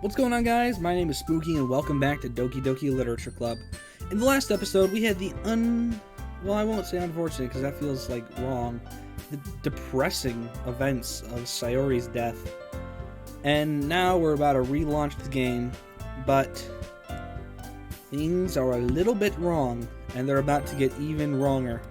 What's going on, guys? My name is Spooky, and welcome back to Doki Literature Club. In the last episode, we had the well, I won't say unfortunate, because that feels like wrong, the depressing events of Sayori's death. And now we're about to relaunch the game, but things are a little bit wrong, and they're about to get even wronger.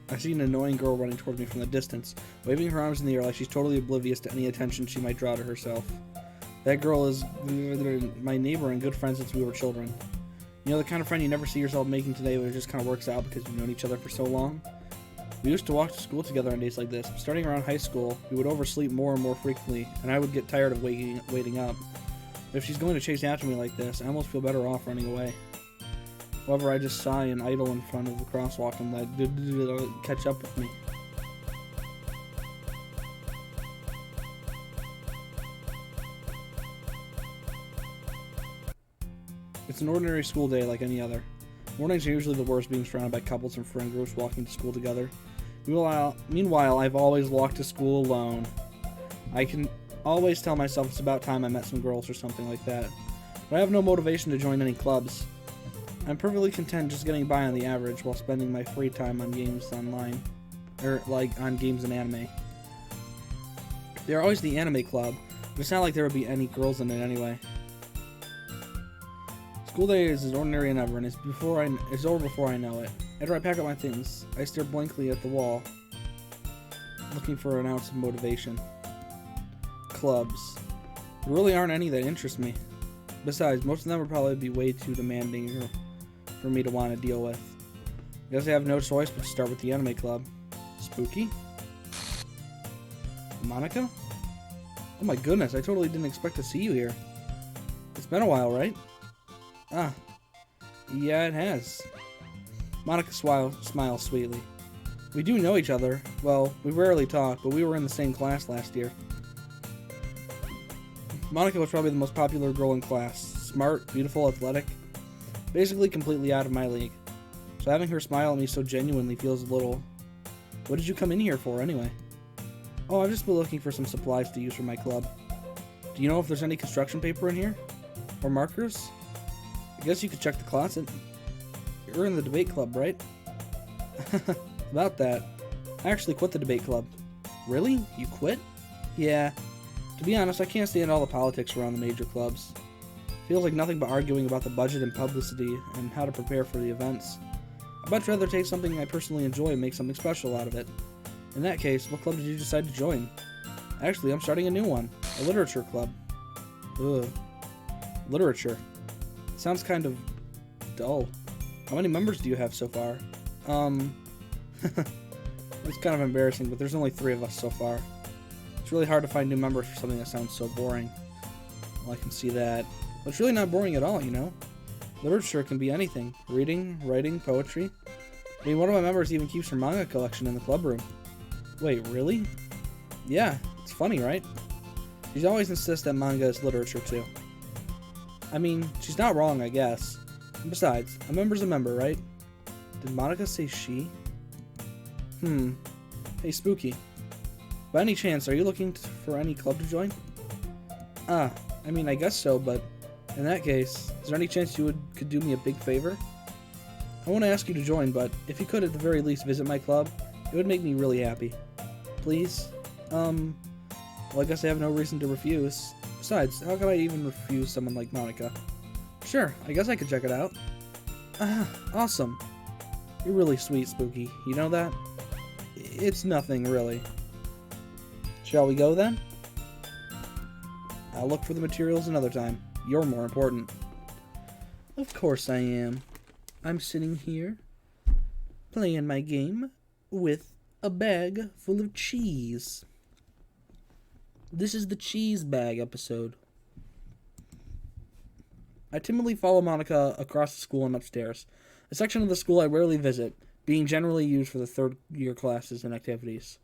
I see an annoying girl running toward me from the distance, waving her arms in the air like she's totally oblivious to any attention she might draw to herself. That girl is my neighbor and good friend since we were children. You know, the kind of friend you never see yourself making today, but it just kind of works out because you've known each other for so long? We used to walk to school together on days like this. Starting around high school, we would oversleep more and more frequently, and I would get tired of waiting up. But if she's going to chase after me like this, I almost feel better off running away. However, I just sigh and idle in front of the crosswalk and like, catch up with me. It's an ordinary school day like any other. Mornings are usually the worst, being surrounded by couples and friend groups walking to school together. Meanwhile, I've always walked to school alone. I can always tell myself it's about time I met some girls or something like that. But I have no motivation to join any clubs. I'm perfectly content just getting by on the average while spending my free time on games online. On games and anime. They're always the anime club, but it's not like there would be any girls in it anyway. School day is as ordinary as ever, and it's over before I know it. After I pack up my things, I stare blankly at the wall, looking for an ounce of motivation. Clubs. There really aren't any that interest me. Besides, most of them would probably be way too demanding for me to want to deal with. I guess I have no choice but to start with the anime club. Spooky? Monica? Oh my goodness, I totally didn't expect to see you here. It's been a while, right? Ah, yeah, it has. Monica smiles sweetly. We do know each other. Well, we rarely talk, but we were in the same class last year. Monica was probably the most popular girl in class. Smart, beautiful, athletic. Basically completely out of my league. So having her smile at me so genuinely feels a little... What did you come in here for, anyway? Oh, I've just been looking for some supplies to use for my club. Do you know if there's any construction paper in here? Or markers? I guess you could check the closet. You're in the debate club, right? About that. I actually quit the debate club. Really? You quit? Yeah. To be honest, I can't stand all the politics around the major clubs. Feels like nothing but arguing about the budget and publicity and how to prepare for the events. I'd much rather take something I personally enjoy and make something special out of it. In that case, what club did you decide to join? Actually, I'm starting a new one. A literature club. Ugh. Literature. Sounds kind of dull. How many members do you have so far? It's kind of embarrassing, but there's only 3 of us so far. It's really hard to find new members for something that sounds so boring. Well, I can see that. But it's really not boring at all, you know? Literature can be anything. Reading, writing, poetry. I mean, one of my members even keeps her manga collection in the club room. Wait, really? Yeah, it's funny, right? She always insists that manga is literature, too. I mean, she's not wrong, I guess. And besides, a member's a member, right? Did Monica say she? Hey, Spooky. By any chance, are you looking for any club to join? I mean, I guess so, but in that case, is there any chance you could do me a big favor? I won't ask you to join, but if you could at the very least visit my club, it would make me really happy. Please? Well, I guess I have no reason to refuse. Besides, how could I even refuse someone like Monica? Sure, I guess I could check it out. Awesome. You're really sweet, Spooky. You know that? It's nothing, really. Shall we go, then? I'll look for the materials another time. You're more important. Of course I am. I'm sitting here, playing my game, with a bag full of cheese. This is the cheese bag episode. I timidly follow Monica across the school and upstairs, a section of the school I rarely visit, being generally used for the third-year classes and activities.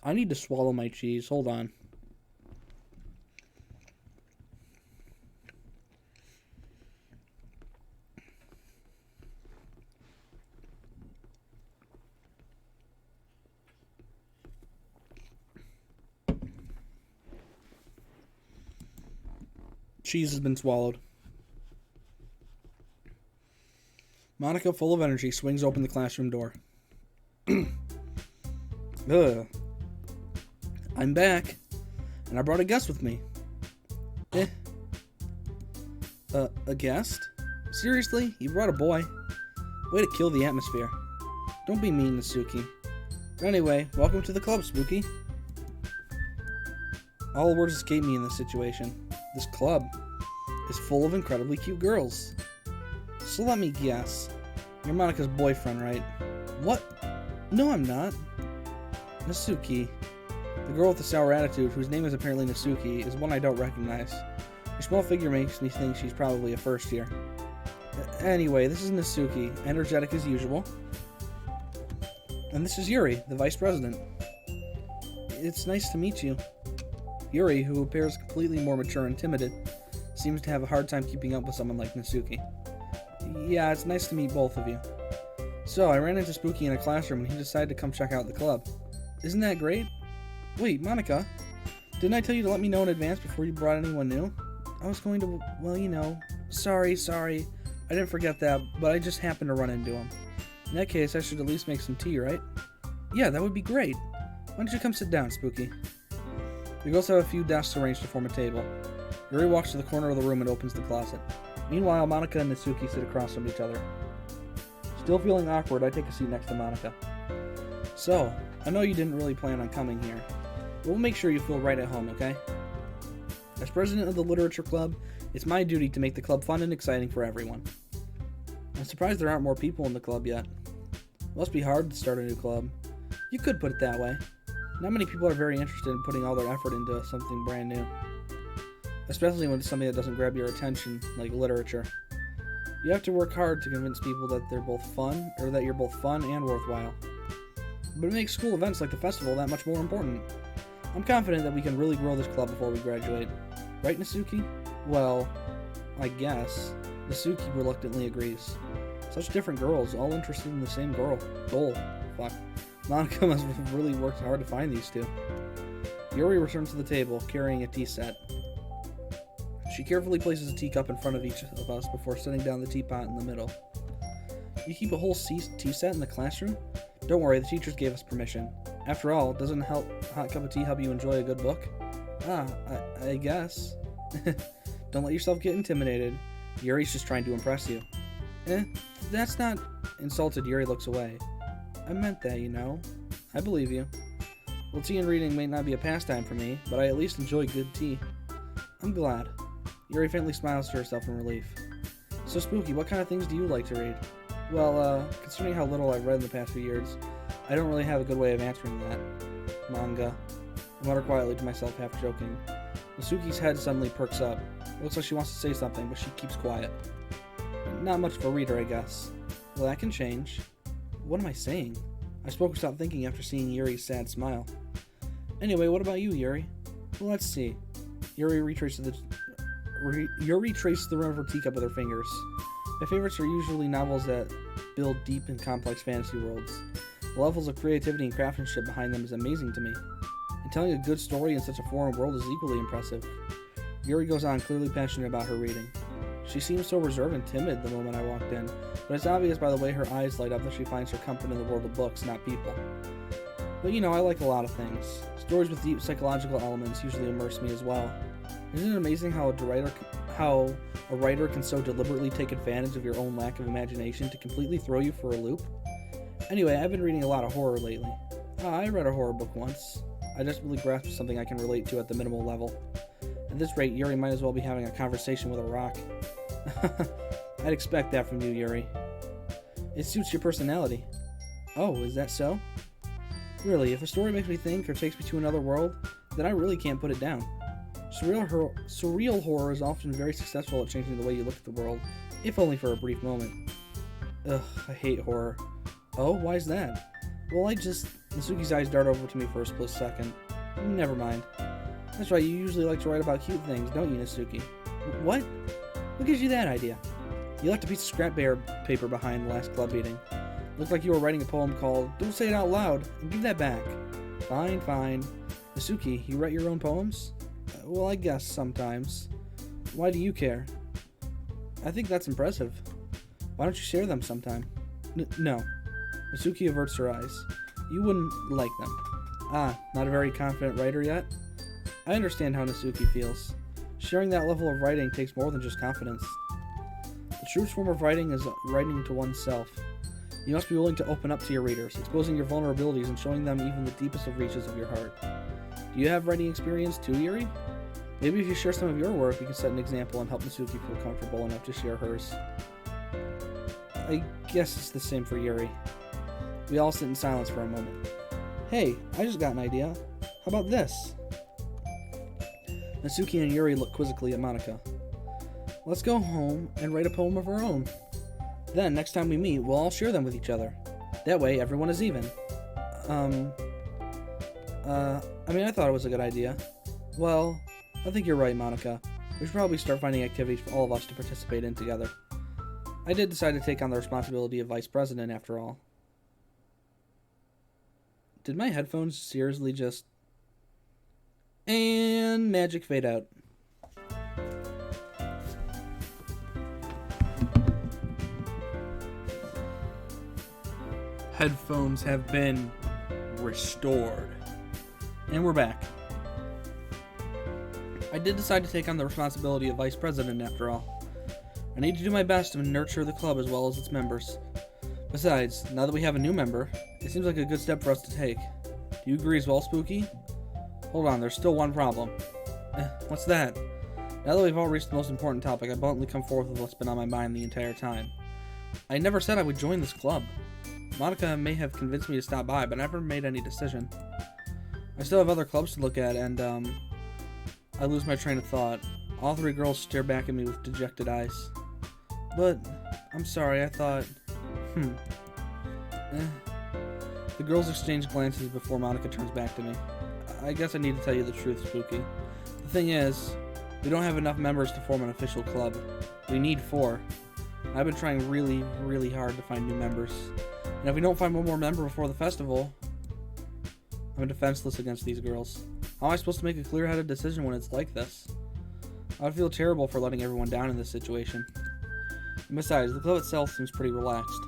I need to swallow my cheese. Hold on. cheese has been swallowed. Monica, full of energy, swings open the classroom door. Ugh. I'm back, and I brought a guest with me. A guest? Seriously? You brought a boy? Way to kill the atmosphere. Don't be mean, Nasuki. Anyway, welcome to the club, Spooky. All words escape me in this situation. This club is full of incredibly cute girls. So let me guess. You're Monica's boyfriend, right? What? No, I'm not. Nasuki. The girl with the sour attitude, whose name is apparently Nasuki, is one I don't recognize. Her small figure makes me think she's probably a first year. Anyway, this is Nasuki, energetic as usual. And this is Yuri, the vice president. It's nice to meet you. Yuri, who appears completely more mature and timid, seems to have a hard time keeping up with someone like Nasuki. Yeah, it's nice to meet both of you. So, I ran into Spooky in a classroom and he decided to come check out the club. Isn't that great? Wait, Monica, didn't I tell you to let me know in advance before you brought anyone new? I was going to, well, you know, sorry, I didn't forget that, but I just happened to run into him. In that case, I should at least make some tea, right? Yeah, that would be great. Why don't you come sit down, Spooky? The girls have a few desks arranged to form a table. Yuri walks to the corner of the room and opens the closet. Meanwhile, Monica and Nasuki sit across from each other. Still feeling awkward, I take a seat next to Monica. So, I know you didn't really plan on coming here, but we'll make sure you feel right at home, okay? As president of the literature club, it's my duty to make the club fun and exciting for everyone. I'm surprised there aren't more people in the club yet. It must be hard to start a new club. You could put it that way. Not many people are very interested in putting all their effort into something brand new. Especially when it's something that doesn't grab your attention, like literature. You have to work hard to convince people that they're both fun, or that you're both fun and worthwhile. But it makes school events like the festival that much more important. I'm confident that we can really grow this club before we graduate. Right, Nasuki? Well, I guess. Nasuki reluctantly agrees. Such different girls, all interested in the same goal. Fuck. Monica must have really worked hard to find these two. Yuri returns to the table, carrying a tea set. She carefully places a teacup in front of each of us before setting down the teapot in the middle. You keep a whole tea set in the classroom? Don't worry, the teachers gave us permission. After all, doesn't a hot cup of tea help you enjoy a good book? I guess. Don't let yourself get intimidated. Yuri's just trying to impress you. That's not... Insulted, Yuri looks away. I meant that, you know. I believe you. Well, tea and reading may not be a pastime for me, but I at least enjoy good tea. I'm glad. Yuri faintly smiles to herself in relief. So, Spooky, what kind of things do you like to read? Well, considering how little I've read in the past few years, I don't really have a good way of answering that. Manga. I mutter quietly to myself, half joking. Nasuki's head suddenly perks up. It looks like she wants to say something, but she keeps quiet. Not much of a reader, I guess. Well, that can change. What am I saying? I spoke without thinking after seeing Yuri's sad smile. Anyway, what about you, Yuri? Well, let's see. Yuri traced the rim of her teacup with her fingers. My favorites are usually novels that build deep and complex fantasy worlds. The levels of creativity and craftsmanship behind them is amazing to me. And telling a good story in such a foreign world is equally impressive. Yuri goes on, clearly passionate about her reading. She seemed so reserved and timid the moment I walked in, but it's obvious by the way her eyes light up that she finds her comfort in the world of books, not people. But you know, I like a lot of things. Stories with deep psychological elements usually immerse me as well. Isn't it amazing how a writer can so deliberately take advantage of your own lack of imagination to completely throw you for a loop? Anyway, I've been reading a lot of horror lately. I read a horror book once. I just really grasped something I can relate to at the minimal level. At this rate, Yuri might as well be having a conversation with a rock. I'd expect that from you, Yuri. It suits your personality. Oh, is that so? Really, if a story makes me think or takes me to another world, then I really can't put it down. Surreal horror is often very successful at changing the way you look at the world, if only for a brief moment. Ugh, I hate horror. Oh, why is that? Well, Nasuki's eyes dart over to me for a split second. Never mind. That's right, you usually like to write about cute things, don't you, Nasuki? What? What gives you that idea? You left a piece of scrap paper behind the last club meeting. Looked like you were writing a poem called Don't Say It Out Loud, and give that back. Fine. Nasuki, you write your own poems? Well, I guess sometimes. Why do you care? I think that's impressive. Why don't you share them sometime? No. Masuki averts her eyes. You wouldn't like them. Ah, not a very confident writer yet? I understand how Nasuki feels. Sharing that level of writing takes more than just confidence. The truest form of writing is writing to oneself. You must be willing to open up to your readers, exposing your vulnerabilities and showing them even the deepest of reaches of your heart. Do you have writing experience too, Yuri? Maybe if you share some of your work, you can set an example and help Nasuki feel comfortable enough to share hers. I guess it's the same for Yuri. We all sit in silence for a moment. Hey, I just got an idea. How about this? Nasuki and Yuri look quizzically at Monika. Let's go home and write a poem of our own. Then, next time we meet, we'll all share them with each other. That way, everyone is even. I thought it was a good idea. Well, I think you're right, Monika. We should probably start finding activities for all of us to participate in together. I did decide to take on the responsibility of vice president, after all. Did my headphones seriously just... And magic fade out. Headphones have been restored. And we're back. I did decide to take on the responsibility of vice president after all. I need to do my best to nurture the club as well as its members. Besides, now that we have a new member, it seems like a good step for us to take. Do you agree as well, Spooky? Hold on, there's still one problem. What's that? Now that we've all reached the most important topic, I bluntly come forth with what's been on my mind the entire time. I never said I would join this club. Monika may have convinced me to stop by, but I never made any decision. I still have other clubs to look at, and, I lose my train of thought. All three girls stare back at me with dejected eyes. But, I'm sorry, I thought... The girls exchange glances before Monika turns back to me. I guess I need to tell you the truth, Spooky. The thing is, we don't have enough members to form an official club. We need 4. I've been trying really, really hard to find new members. And if we don't find one more member before the festival, I'm defenseless against these girls. How am I supposed to make a clear-headed decision when it's like this? I would feel terrible for letting everyone down in this situation. And besides, the club itself seems pretty relaxed.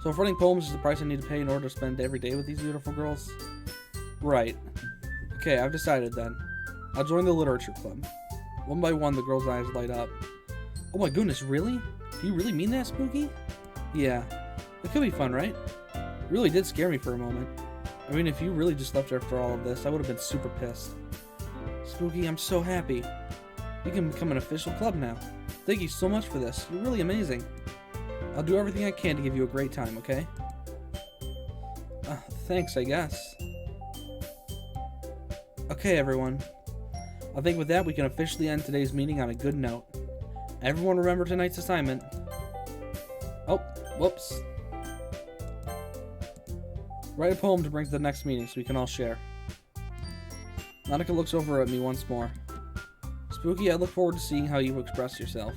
So if writing poems is the price I need to pay in order to spend every day with these beautiful girls? Right. Okay, I've decided then. I'll join the literature club. One by one, the girls' eyes light up. Oh my goodness, really? Do you really mean that, Spooky? Yeah. It could be fun, right? It really did scare me for a moment. I mean, if you really just left after all of this, I would have been super pissed. Spooky, I'm so happy. You can become an official club now. Thank you so much for this. You're really amazing. I'll do everything I can to give you a great time, okay? Thanks, I guess. Okay, everyone. I think with that, we can officially end today's meeting on a good note. Everyone remember tonight's assignment. Oh, whoops. Write a poem to bring to the next meeting so we can all share. Monika looks over at me once more. Spooky, I look forward to seeing how you express yourself.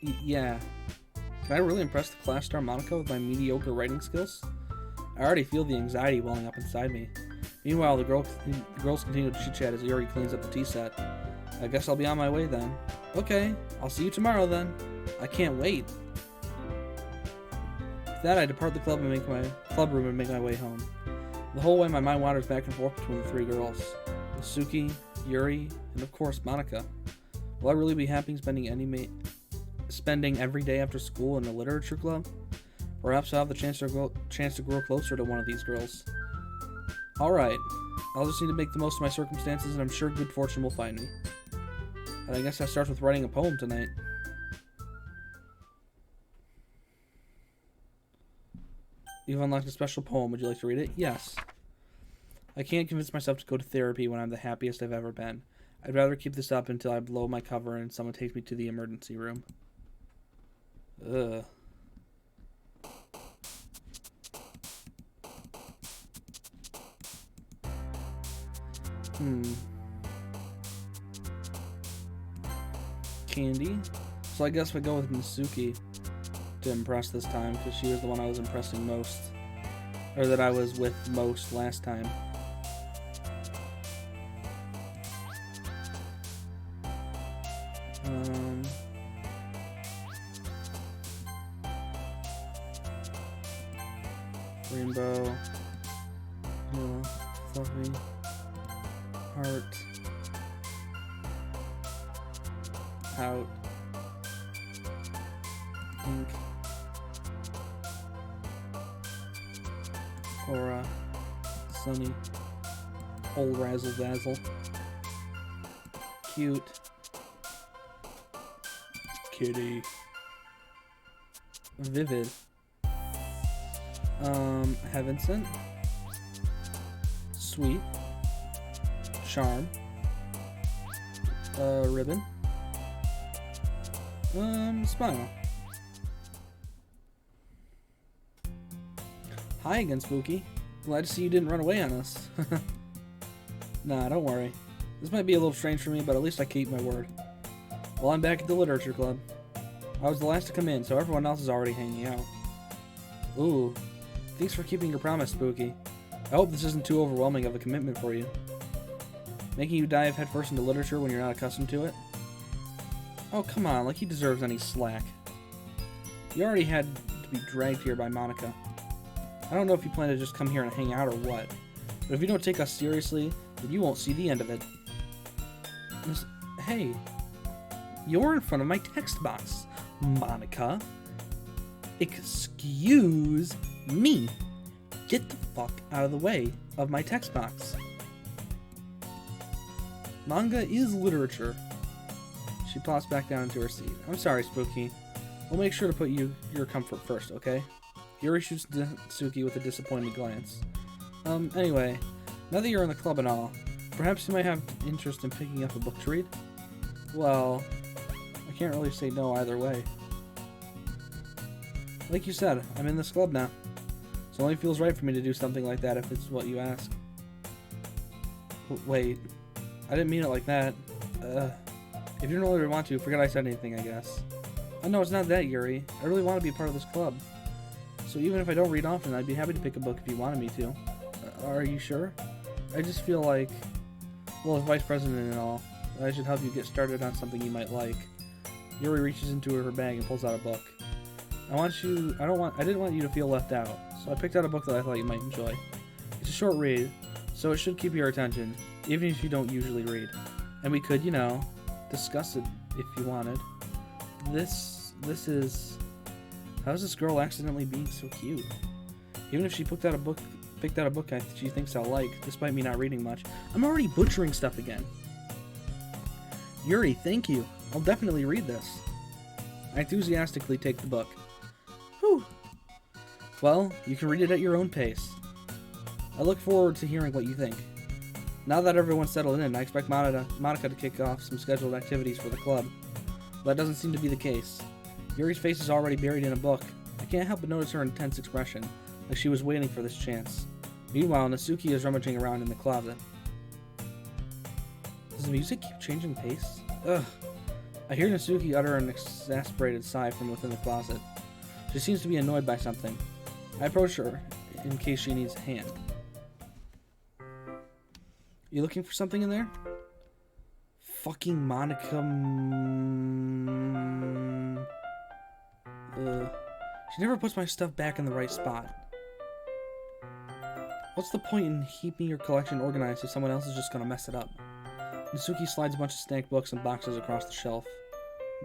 Yeah. Can I really impress the class star Monika with my mediocre writing skills? I already feel the anxiety welling up inside me. Meanwhile, the girls continue to chit-chat as Yuri cleans up the tea set. I guess I'll be on my way then. Okay, I'll see you tomorrow then. I can't wait. With that, I depart the club room and make my way home. The whole way, my mind wanders back and forth between the 3 girls. Nasuki, Yuri, and of course, Monika. Will I really be happy spending every day after school in a literature club? Perhaps I'll have the chance to grow closer to one of these girls. Alright, I'll just need to make the most of my circumstances, and I'm sure good fortune will find me. And I guess that starts with writing a poem tonight. You've unlocked a special poem. Would you like to read it? Yes. I can't convince myself to go to therapy when I'm the happiest I've ever been. I'd rather keep this up until I blow my cover and someone takes me to the emergency room. Ugh. Candy? So I guess we go with Nasuki to impress this time, because she was the one I was impressing most. Or that I was with most last time. Rainbow. Fluffy. Heart. Out. Pink. Aura. Sunny. Old Razzle Dazzle. Cute. Kitty. Vivid. Heaven Sent. Sweet. Charm. Ribbon. Smile. Hi again, Spooky. Glad to see you didn't run away on us. Nah, don't worry. This might be a little strange for me, but at least I keep my word. Well, I'm back at the Literature Club. I was the last to come in, so everyone else is already hanging out. Ooh. Thanks for keeping your promise, Spooky. I hope this isn't too overwhelming of a commitment for you. Making you dive headfirst into literature when you're not accustomed to it? Oh, come on, like he deserves any slack. You already had to be dragged here by Monica. I don't know if you plan to just come here and hang out or what, but if you don't take us seriously, then you won't see the end of it. Hey, you're in front of my text box, Monica. Excuse me. Get the fuck out of the way of my text box. Manga is literature. She plops back down into her seat. I'm sorry, Spooky. We'll make sure to put your comfort first, okay? Yuri shoots Suki with a disappointed glance. Anyway, now that you're in the club and all, perhaps you might have interest in picking up a book to read? Well, I can't really say no either way. Like you said, I'm in this club now. So it only feels right for me to do something like that if it's what you ask. Wait, I didn't mean it like that. If you don't really want to, forget I said anything, I guess. Oh no, it's not that, Yuri. I really want to be a part of this club. So even if I don't read often, I'd be happy to pick a book if you wanted me to. Are you sure? I just feel like, well, as vice president and all, I should help you get started on something you might like. Yuri reaches into her bag and pulls out a book. I didn't want you to feel left out, so I picked out a book that I thought you might enjoy. It's a short read, so it should keep your attention, even if you don't usually read. And we could, you know, discuss it if you wanted. This is... How's this girl accidentally being so cute? Even if she picked out a book she thinks I'll like, despite me not reading much. I'm already butchering stuff again. Yuri, thank you. I'll definitely read this. I enthusiastically take the book. Whew. Well, you can read it at your own pace. I look forward to hearing what you think. Now that everyone's settled in, I expect Monica to kick off some scheduled activities for the club. But that doesn't seem to be the case. Yuri's face is already buried in a book. I can't help but notice her intense expression, like she was waiting for this chance. Meanwhile, Natsuki is rummaging around in the closet. Does the music keep changing pace? Ugh. I hear Natsuki utter an exasperated sigh from within the closet. She seems to be annoyed by something. I approach her in case she needs a hand. You looking for something in there? Fucking Monica. She never puts my stuff back in the right spot. What's the point in keeping your collection organized if someone else is just gonna mess it up? Natsuki slides a bunch of stank books and boxes across the shelf.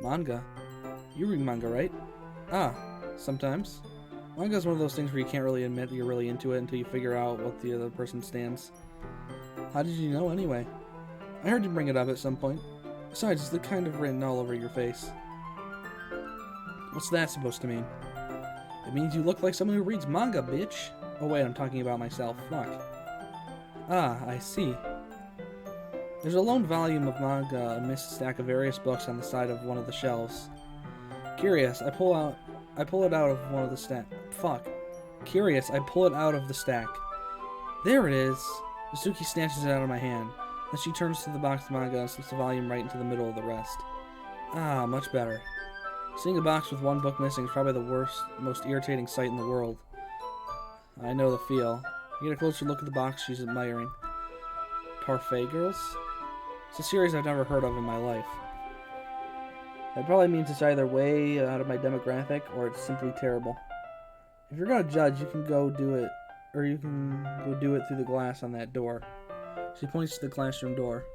Manga? You read manga, right? Ah, sometimes. Manga is one of those things where you can't really admit that you're really into it until you figure out what the other person stands. How did you know, anyway? I heard you bring it up at some point. Besides, it's the kind of written all over your face. What's that supposed to mean? It means you look like someone who reads manga, bitch. Oh wait, I'm talking about myself. Fuck. Ah, I see. There's a lone volume of manga amidst a stack of various books on the side of one of the shelves. Curious, I pull it out of one of the stack. Fuck. Curious, I pull it out of the stack. There it is. Natsuki snatches it out of my hand. Then she turns to the box of manga and slips the volume right into the middle of the rest. Ah, much better. Seeing a box with one book missing is probably the worst, most irritating sight in the world. I know the feel. I get a closer look at the box she's admiring. Parfait Girls? It's a series I've never heard of in my life. That probably means it's either way out of my demographic or it's simply terrible. If you're gonna judge, you can go do it or you can go do it through the glass on that door. She points to the classroom door.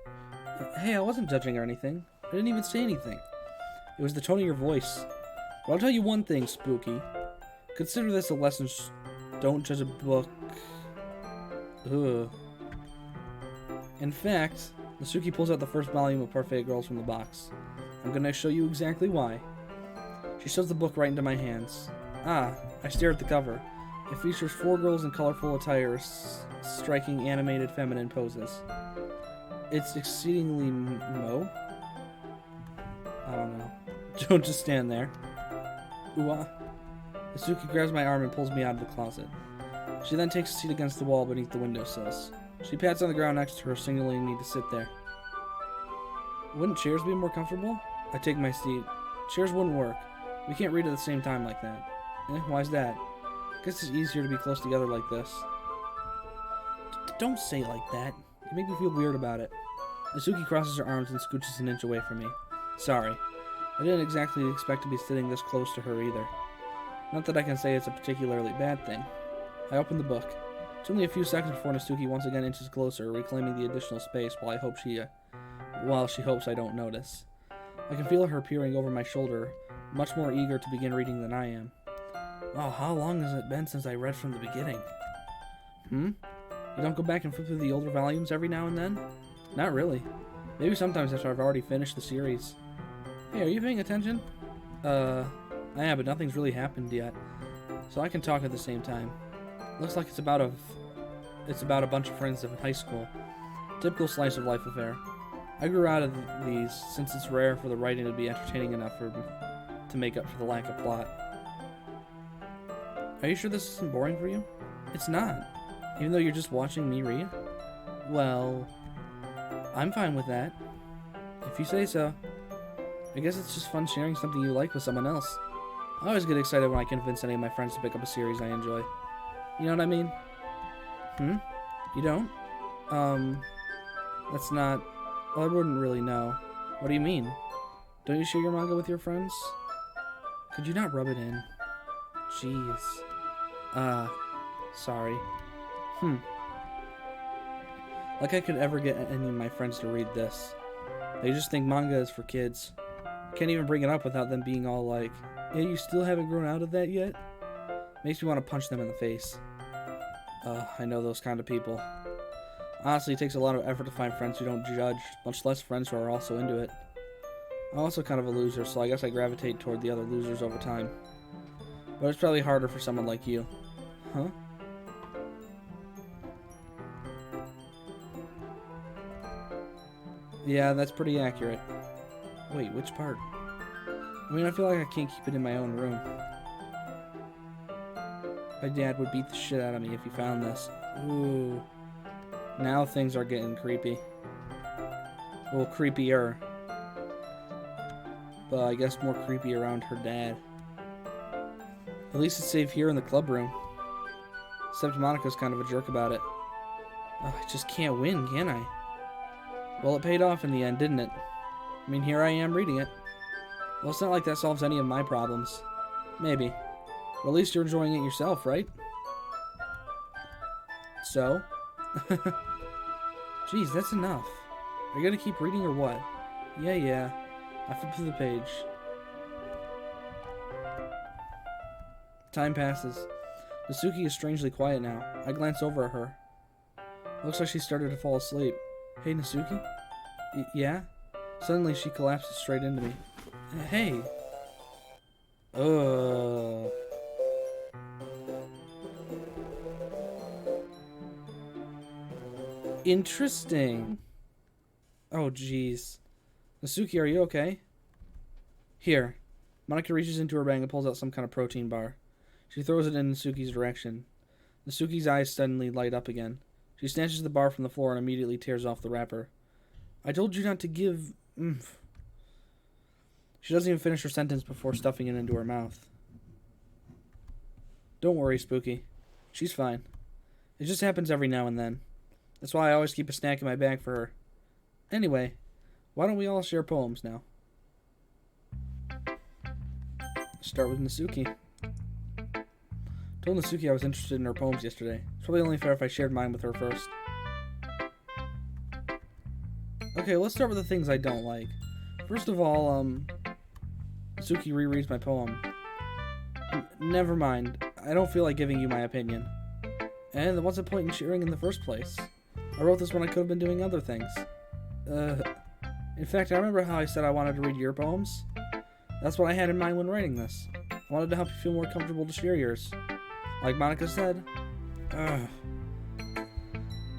Hey, I wasn't judging or anything. I didn't even say anything. It was the tone of your voice. But I'll tell you one thing, Spooky. Consider this a lesson. Don't judge a book. Ugh. In fact, Nasuki pulls out the first volume of Parfait Girls from the box. I'm gonna show you exactly why. She shoves the book right into my hands. Ah, I stare at the cover. It features 4 girls in colorful attire, striking animated feminine poses. It's exceedingly I don't know. Don't just stand there. Ooh-ah. Nasuki grabs my arm and pulls me out of the closet. She then takes a seat against the wall beneath the windowsills. She pats on the ground next to her, signaling me to sit there. Wouldn't chairs be more comfortable? I take my seat. Chairs wouldn't work. We can't read at the same time like that. Why's that? Guess it's easier to be close together like this. Don't say like that. You make me feel weird about it. Nasuki crosses her arms and scooches an inch away from me. Sorry. I didn't exactly expect to be sitting this close to her either. Not that I can say it's a particularly bad thing. I open the book. It's only a few seconds before Nasuki once again inches closer, reclaiming the additional space while she hopes I don't notice. I can feel her peering over my shoulder, much more eager to begin reading than I am. Oh, how long has it been since I read from the beginning? You don't go back and flip through the older volumes every now and then? Not really. Maybe sometimes after I've already finished the series. Hey, are you paying attention? I am, but nothing's really happened yet. So I can talk at the same time. Looks like it's about a bunch of friends in high school. Typical slice of life affair. I grew out of these since it's rare for the writing to be entertaining enough to make up for the lack of plot. Are you sure this isn't boring for you? It's not. Even though you're just watching me read? Well, I'm fine with that. If you say so. I guess it's just fun sharing something you like with someone else. I always get excited when I convince any of my friends to pick up a series I enjoy. You know what I mean? You don't? That's not... Well, I wouldn't really know. What do you mean? Don't you share your manga with your friends? Could you not rub it in? Jeez. Sorry. Like I could ever get any of my friends to read this. They just think manga is for kids. Can't even bring it up without them being all like, yeah, you still haven't grown out of that yet? Makes me want to punch them in the face. I know those kind of people. Honestly, it takes a lot of effort to find friends who don't judge, much less friends who are also into it. I'm also kind of a loser, so I guess I gravitate toward the other losers over time. But it's probably harder for someone like you. Huh? Yeah, that's pretty accurate. Wait, which part? I mean, I feel like I can't keep it in my own room. My dad would beat the shit out of me if he found this. Ooh. Now things are getting creepy. Well, creepier. But I guess more creepy around her dad. At least it's safe here in the club room. Except Monica's kind of a jerk about it. Oh, I just can't win, can I? Well, it paid off in the end, didn't it? I mean, here I am reading it. Well, it's not like that solves any of my problems. Maybe. But at least you're enjoying it yourself, right? So? Jeez, that's enough. Are you gonna keep reading or what? Yeah. I flip through the page. Time passes. Nasuki is strangely quiet now. I glance over at her. Looks like she started to fall asleep. Hey, Nasuki? Yeah? Suddenly, she collapses straight into me. Hey! Interesting. Oh, jeez. Nasuki, are you okay? Here. Monica reaches into her bag and pulls out some kind of protein bar. She throws it in Nasuki's direction. Nasuki's eyes suddenly light up again. She snatches the bar from the floor and immediately tears off the wrapper. I told you not to give... She doesn't even finish her sentence before stuffing it into her mouth. Don't worry, Spooky. She's fine. It just happens every now and then. That's why I always keep a snack in my bag for her. Anyway, why don't we all share poems now? Start with Nasuki. Told Natsuki I was interested in her poems yesterday. It's probably only fair if I shared mine with her first. Okay, let's start with the things I don't like. First of all, Natsuki rereads my poem. Never mind. I don't feel like giving you my opinion. And what's the point in sharing in the first place? I wrote this when I could have been doing other things. In fact, I remember how I said I wanted to read your poems? That's what I had in mind when writing this. I wanted to help you feel more comfortable to share yours. Like Monica said.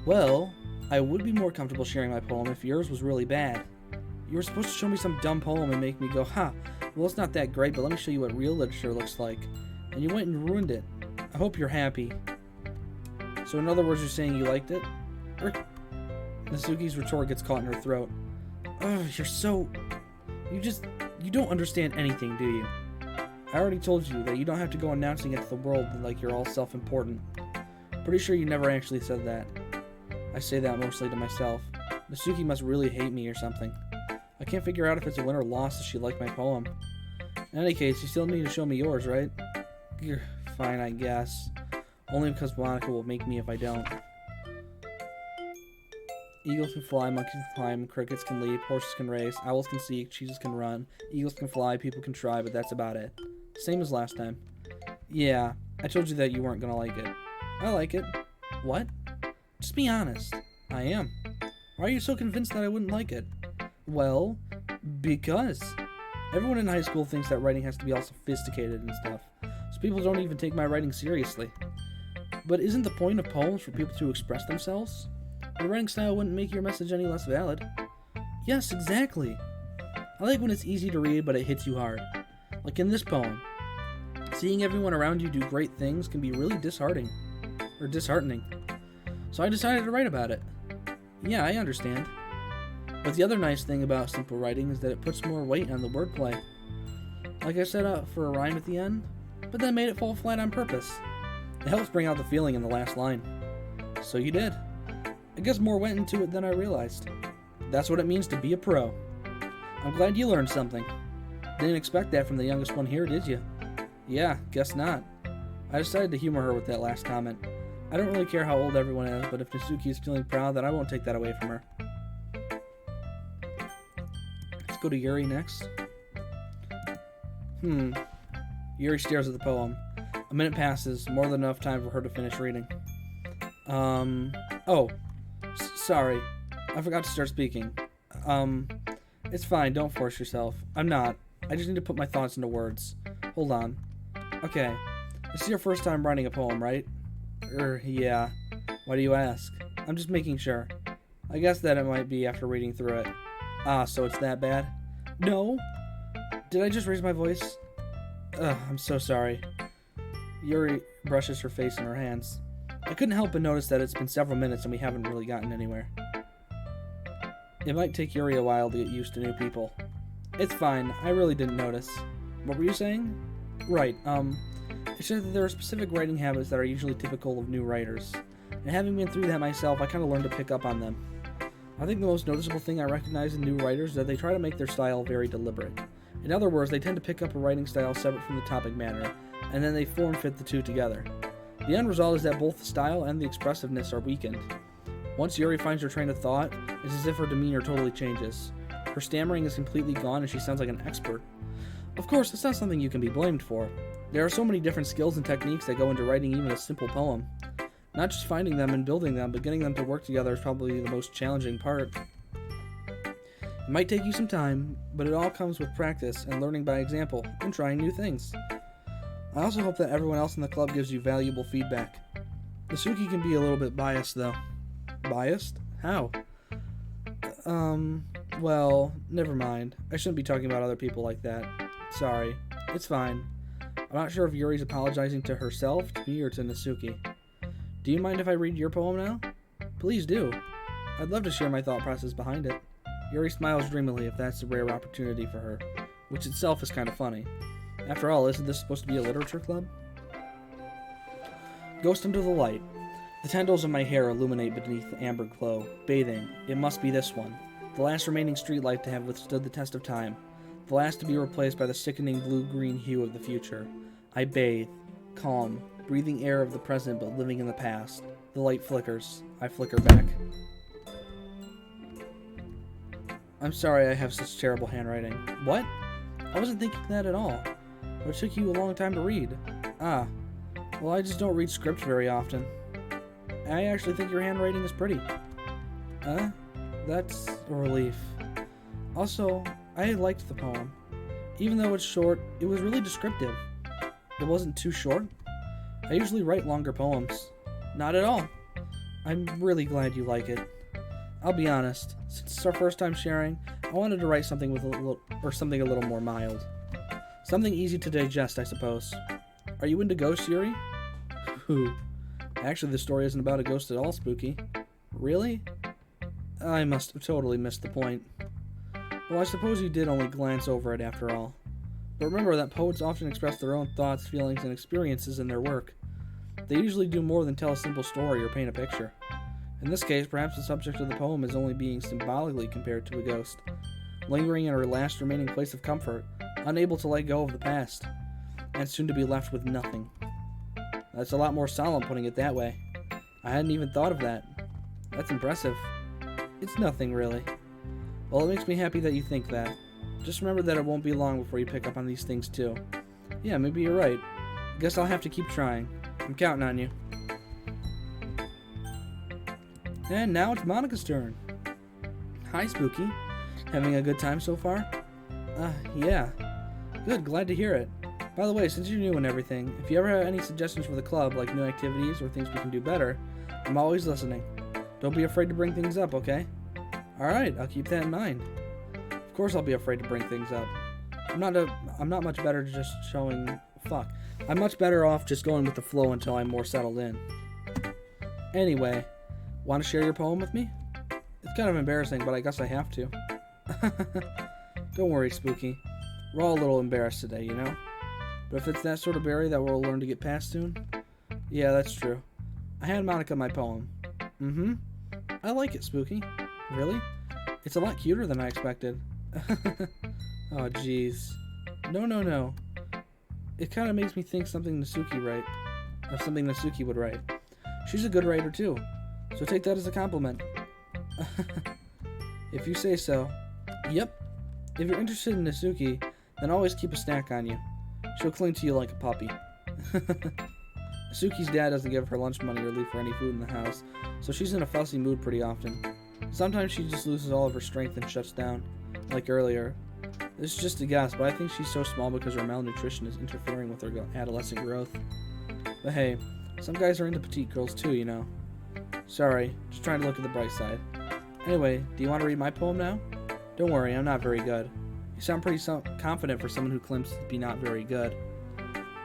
Well, I would be more comfortable sharing my poem if yours was really bad. You were supposed to show me some dumb poem and make me go, well, it's not that great, but let me show you what real literature looks like. And you went and ruined it. I hope you're happy. So in other words, you're saying you liked it? Natsuki's retort gets caught in her throat. You're so... You don't understand anything, do you? I already told you that you don't have to go announcing it to the world like you're all self-important. Pretty sure you never actually said that. I say that mostly to myself. Natsuki must really hate me or something. I can't figure out if it's a win or loss if she liked my poem. In any case, you still need to show me yours, right? You're fine, I guess. Only because Monica will make me if I don't. Eagles can fly, monkeys can climb, crickets can leap, horses can race, owls can seek, cheeses can run, eagles can fly, people can try, but that's about it. Same as last time. Yeah, I told you that you weren't gonna like it. I like it. What? Just be honest. I am. Why are you so convinced that I wouldn't like it? Well, because. Everyone in high school thinks that writing has to be all sophisticated and stuff, so people don't even take my writing seriously. But isn't the point of poems for people to express themselves? Your writing style wouldn't make your message any less valid. Yes, exactly. I like when it's easy to read, but it hits you hard. Like in this poem. Seeing everyone around you do great things can be really disheartening. So I decided to write about it. Yeah, I understand. But the other nice thing about simple writing is that it puts more weight on the wordplay. Like I set out for a rhyme at the end, but then made it fall flat on purpose. It helps bring out the feeling in the last line. So you did. I guess more went into it than I realized. That's what it means to be a pro. I'm glad you learned something. Didn't expect that from the youngest one here, did you? Yeah, guess not. I decided to humor her with that last comment. I don't really care how old everyone is, but if Natsuki is feeling proud, then I won't take that away from her. Let's go to Yuri next. Yuri stares at the poem. A minute passes, more than enough time for her to finish reading. Sorry. I forgot to start speaking. It's fine, don't force yourself. I'm not. I just need to put my thoughts into words. Hold on. Okay. This is your first time writing a poem, right? Yeah. Why do you ask? I'm just making sure. I guess that it might be after reading through it. Ah, so it's that bad? No. Did I just raise my voice? I'm so sorry. Yuri brushes her face in her hands. I couldn't help but notice that it's been several minutes and we haven't really gotten anywhere. It might take Yuri a while to get used to new people. It's fine, I really didn't notice. What were you saying? Right, it's just that there are specific writing habits that are usually typical of new writers. And having been through that myself, I kind of learned to pick up on them. I think the most noticeable thing I recognize in new writers is that they try to make their style very deliberate. In other words, they tend to pick up a writing style separate from the topic matter, and then they form-fit the two together. The end result is that both the style and the expressiveness are weakened. Once Yuri finds her train of thought, it's as if her demeanor totally changes. Her stammering is completely gone and she sounds like an expert. Of course, it's not something you can be blamed for. There are so many different skills and techniques that go into writing even a simple poem. Not just finding them and building them, but getting them to work together is probably the most challenging part. It might take you some time, but it all comes with practice and learning by example, and trying new things. I also hope that everyone else in the club gives you valuable feedback. Natsuki can be a little bit biased, though. Biased? How? Well, never mind. I shouldn't be talking about other people like that. Sorry. It's fine. I'm not sure if Yuri's apologizing to herself, to me, or to Natsuki. Do you mind if I read your poem now? Please do. I'd love to share my thought process behind it. Yuri smiles dreamily if that's a rare opportunity for her, which itself is kind of funny. After all, isn't this supposed to be a literature club? Ghost under the light. The tendrils of my hair illuminate beneath the amber glow. Bathing. It must be this one. The last remaining streetlight to have withstood the test of time. The last to be replaced by the sickening blue-green hue of the future. I bathe. Calm, breathing air of the present but living in the past. The light flickers. I flicker back. I'm sorry I have such terrible handwriting. What? I wasn't thinking that at all. But it took you a long time to read. Ah. Well, I just don't read script very often. I actually think your handwriting is pretty. That's a relief. Also, I liked the poem. Even though it's short, it was really descriptive. It wasn't too short. I usually write longer poems. Not at all. I'm really glad you like it. I'll be honest, since it's our first time sharing, I wanted to write something with something a little more mild. Something easy to digest, I suppose. Are you into ghosts, Yuri? Actually, the story isn't about a ghost at all, Spooky. Really? I must have totally missed the point. Well, I suppose you did only glance over it after all. But remember that poets often express their own thoughts, feelings, and experiences in their work. They usually do more than tell a simple story or paint a picture. In this case, perhaps the subject of the poem is only being symbolically compared to a ghost, lingering in her last remaining place of comfort, unable to let go of the past, and soon to be left with nothing. That's a lot more solemn putting it that way. I hadn't even thought of that. That's impressive. It's nothing, really. Well, it makes me happy that you think that. Just remember that it won't be long before you pick up on these things, too. Yeah, maybe you're right. Guess I'll have to keep trying. I'm counting on you. And now it's Monica's turn. Hi, Spooky. Having a good time so far? Yeah. Good, glad to hear it. By the way, since you're new and everything, if you ever have any suggestions for the club, like new activities or things we can do better, I'm always listening. Don't be afraid to bring things up, okay? Alright, I'll keep that in mind. Of course I'll be afraid to bring things up. I'm not much better just showing... Fuck. I'm much better off just going with the flow until I'm more settled in. Anyway, want to share your poem with me? It's kind of embarrassing, but I guess I have to. Don't worry, Spooky. We're all a little embarrassed today, you know? But if it's that sort of barrier that we'll learn to get past soon... Yeah, that's true. I hand Monica my poem. I like it, Spooky. Really? It's a lot cuter than I expected. Oh, jeez. No. It kind of makes me think something Nasuki would write. She's a good writer, too. So take that as a compliment. If you say so. Yep. If you're interested in Nasuki, then always keep a snack on you. She'll cling to you like a puppy. Nasuki's dad doesn't give her lunch money or leave her any food in the house, so she's in a fussy mood pretty often. Sometimes she just loses all of her strength and shuts down, like earlier. This is just a guess, but I think she's so small because her malnutrition is interfering with her adolescent growth. But hey, some guys are into petite girls too, you know. Sorry, just trying to look at the bright side. Anyway, do you want to read my poem now? Don't worry, I'm not very good. You sound pretty confident for someone who claims to be not very good.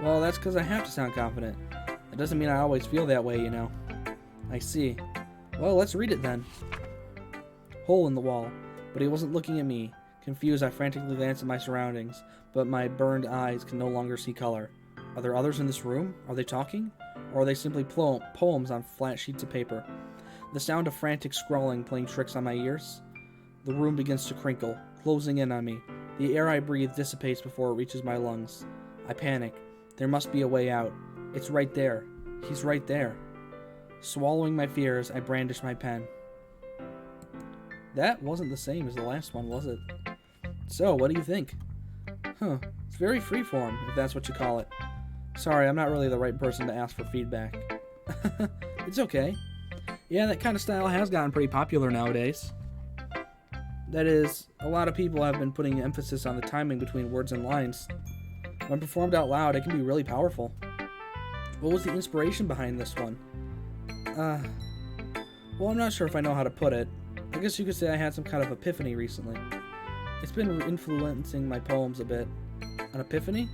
Well, that's because I have to sound confident. That doesn't mean I always feel that way, you know. I see. Well, let's read it then. Hole in the wall, but he wasn't looking at me. Confused, I frantically glanced at my surroundings, but my burned eyes can no longer see color. Are there others in this room? Are they talking? Or are they simply poems on flat sheets of paper? The sound of frantic scrawling playing tricks on my ears? The room begins to crinkle, closing in on me. The air I breathe dissipates before it reaches my lungs. I panic. There must be a way out. It's right there. He's right there. Swallowing my fears, I brandish my pen. That wasn't the same as the last one, was it? So, what do you think? It's very freeform, if that's what you call it. Sorry, I'm not really the right person to ask for feedback. It's okay. Yeah, that kind of style has gotten pretty popular nowadays. That is, a lot of people have been putting emphasis on the timing between words and lines. When performed out loud, it can be really powerful. What was the inspiration behind this one? Well, I'm not sure if I know how to put it. I guess you could say I had some kind of epiphany recently. It's been influencing my poems a bit. An epiphany?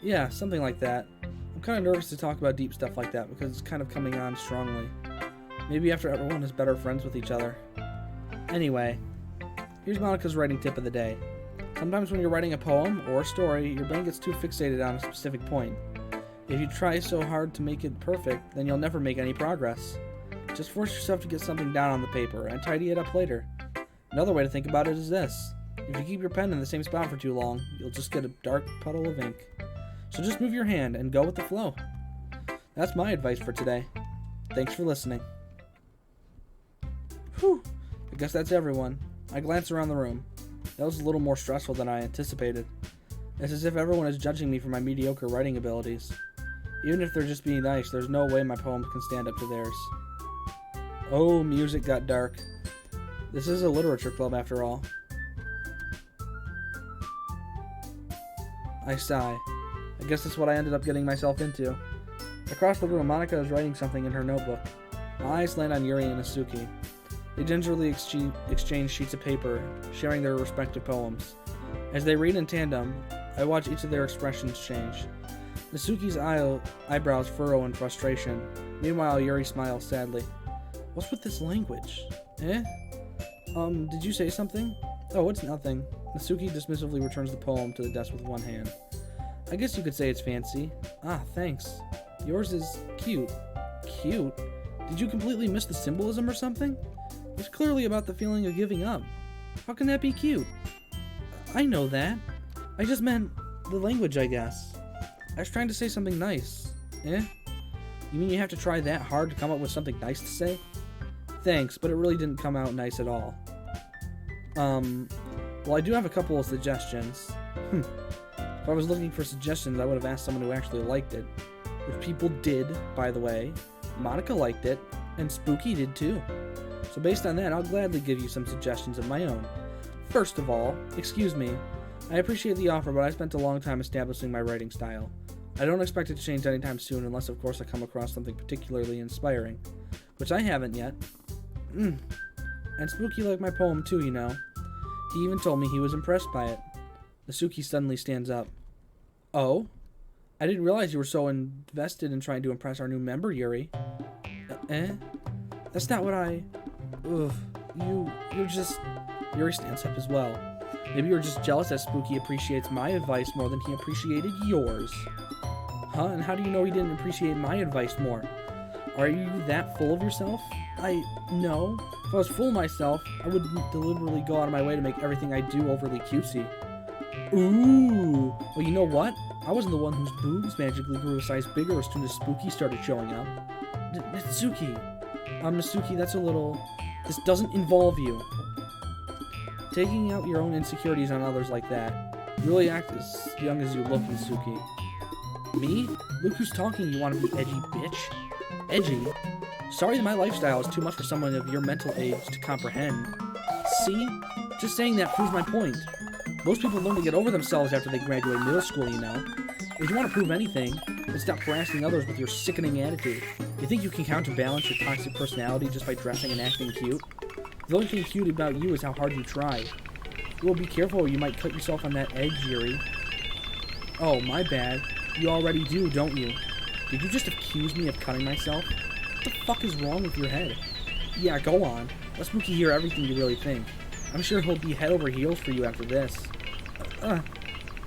Yeah, something like that. I'm kind of nervous to talk about deep stuff like that because it's kind of coming on strongly. Maybe after everyone is better friends with each other. Anyway, here's Monica's writing tip of the day. Sometimes when you're writing a poem or a story, your brain gets too fixated on a specific point. If you try so hard to make it perfect, then you'll never make any progress. Just force yourself to get something down on the paper and tidy it up later. Another way to think about it is this. If you keep your pen in the same spot for too long, you'll just get a dark puddle of ink. So just move your hand and go with the flow. That's my advice for today. Thanks for listening. Whew. I guess that's everyone. I glance around the room. That was a little more stressful than I anticipated. It's as if everyone is judging me for my mediocre writing abilities. Even if they're just being nice, there's no way my poems can stand up to theirs. Oh, music got dark. This is a literature club after all. I sigh. I guess that's what I ended up getting myself into. Across the room, Monica is writing something in her notebook. My eyes land on Yuri and Nasuki. They gingerly exchange sheets of paper, sharing their respective poems. As they read in tandem, I watch each of their expressions change. Nasuki's eyebrows furrow in frustration. Meanwhile, Yuri smiles sadly. What's with this language? Eh? Did you say something? Oh, it's nothing. Nasuki dismissively returns the poem to the desk with one hand. I guess you could say it's fancy. Ah, thanks. Yours is cute. Cute? Did you completely miss the symbolism or something? It's clearly about the feeling of giving up. How can that be cute? I know that. I just meant the language, I guess. I was trying to say something nice. Eh? You mean you have to try that hard to come up with something nice to say? Thanks, but it really didn't come out nice at all. Well, I do have a couple of suggestions. If I was looking for suggestions, I would have asked someone who actually liked it. Which people did, by the way. Monica liked it, and Spooky did too. So based on that, I'll gladly give you some suggestions of my own. First of all, excuse me, I appreciate the offer, but I spent a long time establishing my writing style. I don't expect it to change anytime soon unless, of course, I come across something particularly inspiring. Which I haven't yet. And Spooky liked my poem too, you know. He even told me he was impressed by it. Nasuki suddenly stands up. Oh? I didn't realize you were so invested in trying to impress our new member, Yuri. That's not what I... Ugh. You're just... Yuri stands up as well. Maybe you're just jealous that Spooky appreciates my advice more than he appreciated yours. Huh? And how do you know he didn't appreciate my advice more? Are you that full of yourself? No. If I was full of myself, I wouldn't deliberately go out of my way to make everything I do overly cutesy. Ooh. Well, you know what? I wasn't the one whose boobs magically grew a size bigger as soon as Spooky started showing up. Natsuki. Natsuki, that's a little... This doesn't involve you. Taking out your own insecurities on others like that. You really act as young as you look, Natsuki. Me? Look who's talking, you want to be edgy, bitch. Edgy? Sorry that my lifestyle is too much for someone of your mental age to comprehend. See? Just saying that proves my point. Most people learn to get over themselves after they graduate middle school, you know. If you want to prove anything, then stop harassing others with your sickening attitude. You think you can counterbalance your toxic personality just by dressing and acting cute? The only thing cute about you is how hard you try. Well, be careful or you might cut yourself on that edge, Yuri. Oh, my bad. You already do, don't you? Did you just accuse me of cutting myself? What the fuck is wrong with your head? Yeah, go on. Let Spooky hear everything you really think. I'm sure he'll be head over heels for you after this.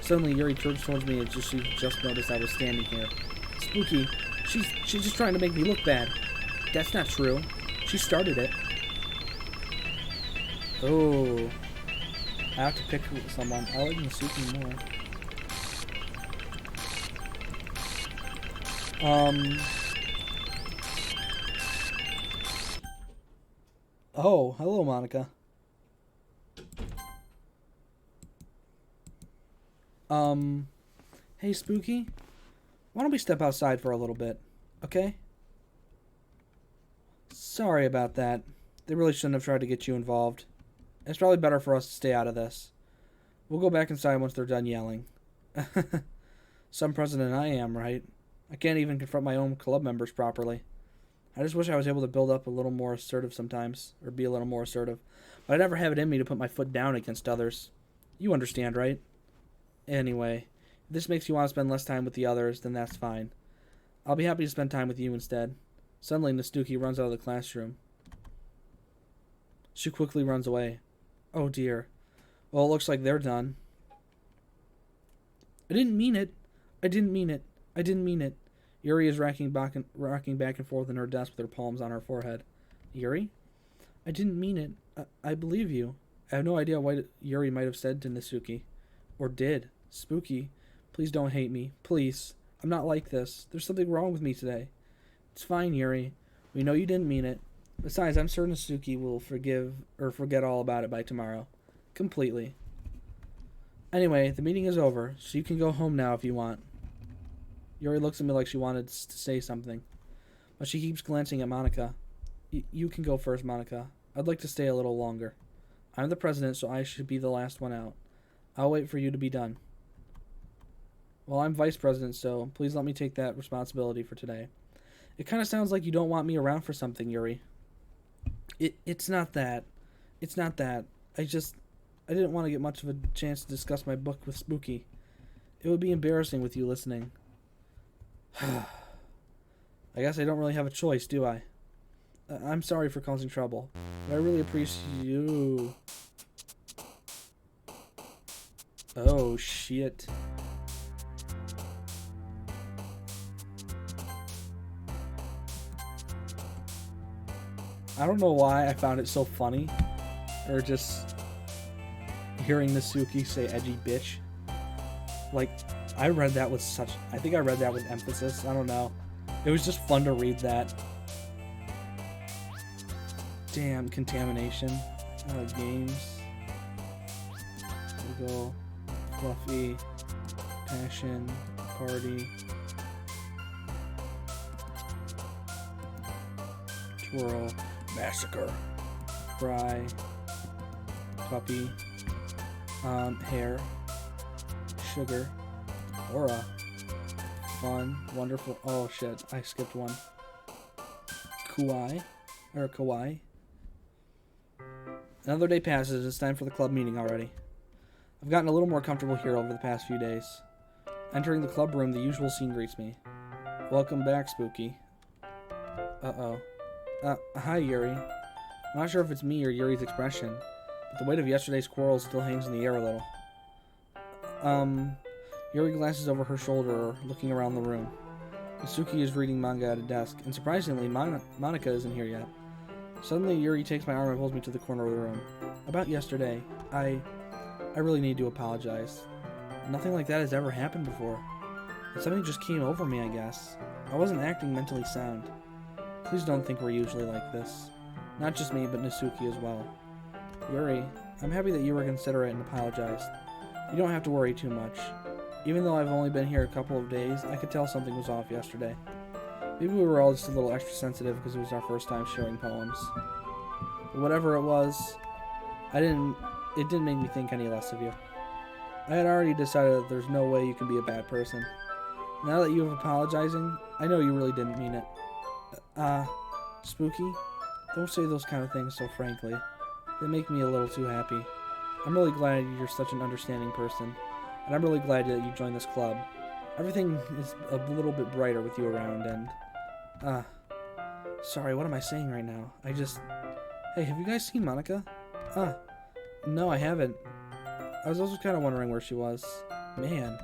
Suddenly, Yuri turns towards me as she just noticed I was standing here. Spooky, she's just trying to make me look bad. That's not true. She started it. Oh. I have to pick someone. I like Nasuki more. Oh, hello, Monica. Hey, Spooky? Why don't we step outside for a little bit, okay? Sorry about that. They really shouldn't have tried to get you involved. It's probably better for us to stay out of this. We'll go back inside once they're done yelling. Some president I am, right? I can't even confront my own club members properly. I just wish I was able to build up a little more assertive sometimes, or be a little more assertive. But I never have it in me to put my foot down against others. You understand, right? Anyway, if this makes you want to spend less time with the others, then that's fine. I'll be happy to spend time with you instead. Suddenly, Natsuki runs out of the classroom. She quickly runs away. Oh dear. Well, it looks like they're done. I didn't mean it. I didn't mean it. I didn't mean it. Yuri is rocking back and forth in her desk with her palms on her forehead. Yuri? I didn't mean it. I believe you. I have no idea what Yuri might have said to Natsuki. Or did. Spooky. Please don't hate me. Please. I'm not like this. There's something wrong with me today. It's fine, Yuri. We know you didn't mean it. Besides, I'm certain Suki will forgive or forget all about it by tomorrow. Completely. Anyway, the meeting is over, so you can go home now if you want. Yuri looks at me like she wanted to say something, but she keeps glancing at Monica. You can go first, Monica. I'd like to stay a little longer. I'm the president, so I should be the last one out. I'll wait for you to be done. Well, I'm vice president, so please let me take that responsibility for today. It kind of sounds like you don't want me around for something, Yuri. It's not that. It's not that. I didn't want to get much of a chance to discuss my book with Spooky. It would be embarrassing with you listening. I guess I don't really have a choice, do I? I'm sorry for causing trouble, but I really appreciate you. Oh, shit. I don't know why I found it so funny, or just hearing Nasuki say edgy bitch. Like, I read that with I think I read that with emphasis. I don't know. It was just fun to read that. Damn, contamination. Games. We go. Fluffy. Passion. Party. Twirl. Massacre. Cry. Puppy. Hair. Sugar. Aura. Fun. Wonderful. Oh shit, I skipped one. Kawaii. Or kawaii. Another day passes. It's time for the club meeting already. I've gotten a little more comfortable here over the past few days. Entering the club room, the usual scene greets me. Welcome back, Spooky. Uh-oh. Hi, Yuri. I'm not sure if it's me or Yuri's expression, but the weight of yesterday's quarrel still hangs in the air a little. Yuri glances over her shoulder, looking around the room. Masuki is reading manga at a desk, and surprisingly, Monica isn't here yet. Suddenly, Yuri takes my arm and pulls me to the corner of the room. About yesterday, I really need to apologize. Nothing like that has ever happened before. And something just came over me, I guess. I wasn't acting mentally sound. Please don't think we're usually like this. Not just me, but Nasuki as well. Yuri, I'm happy that you were considerate and apologized. You don't have to worry too much. Even though I've only been here a couple of days, I could tell something was off yesterday. Maybe we were all just a little extra sensitive because it was our first time sharing poems. But whatever it was, it didn't make me think any less of you. I had already decided that there's no way you can be a bad person. Now that you have apologizing, I know you really didn't mean it. Spooky, don't say those kind of things so frankly. They make me a little too happy. I'm really glad you're such an understanding person, and I'm really glad that you joined this club. Everything is a little bit brighter with you around, and, sorry, what am I saying right now? Hey, have you guys seen Monica? No, I haven't. I was also kind of wondering where she was. Man.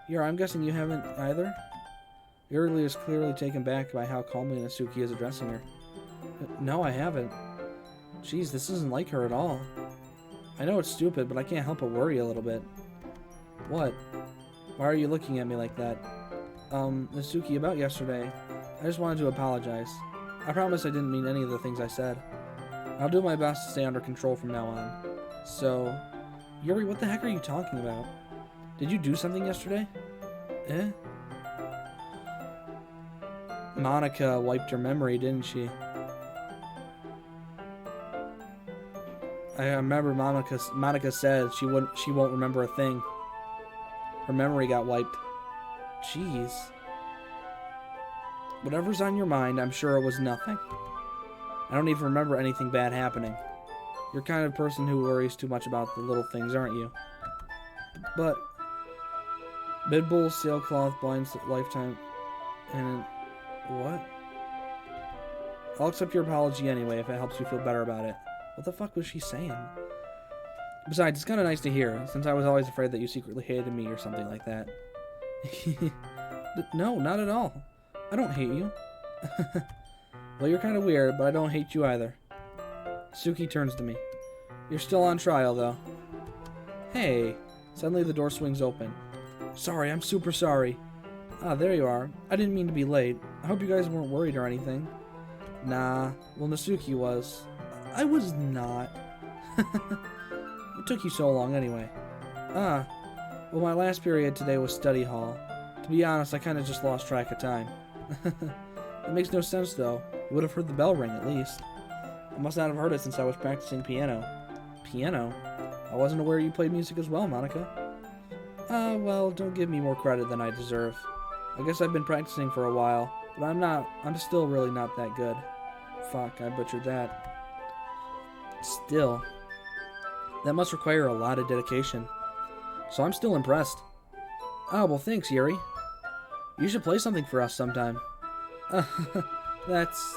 Yuri, I'm guessing you haven't either? Yuri is clearly taken back by how calmly Nasuki is addressing her. No, I haven't. Jeez, this isn't like her at all. I know it's stupid, but I can't help but worry a little bit. What? Why are you looking at me like that? Nasuki, about yesterday, I just wanted to apologize. I promise I didn't mean any of the things I said. I'll do my best to stay under control from now on. So, Yuri, what the heck are you talking about? Did you do something yesterday? Eh? Monica wiped her memory, didn't she? I remember Monica said she won't remember a thing. Her memory got wiped. Jeez. Whatever's on your mind, I'm sure it was nothing. I don't even remember anything bad happening. You're kind of person who worries too much about the little things, aren't you? But Midbull, sailcloth, blinds, lifetime, and what? I'll accept your apology anyway if it helps you feel better about it. What the fuck was she saying? Besides, it's kind of nice to hear, since I was always afraid that you secretly hated me or something like that. No, not at all. I don't hate you. Well, you're kind of weird, but I don't hate you either. Suki turns to me. You're still on trial, though. Hey. Suddenly the door swings open. Sorry, I'm super sorry. Ah, there you are. I didn't mean to be late. I hope you guys weren't worried or anything. Nah, well, Nasuki was. I was not. What took you so long anyway? Ah, well, my last period today was study hall. To be honest, I kind of just lost track of time. It makes no sense, though. You would have heard the bell ring, at least. I must not have heard it since I was practicing piano. Piano? I wasn't aware you played music as well, Monica. Well, don't give me more credit than I deserve. I guess I've been practicing for a while, but I'm still really not that good. Fuck, I butchered that. Still, that must require a lot of dedication. So I'm still impressed. Oh, well, thanks, Yuri. You should play something for us sometime. That's...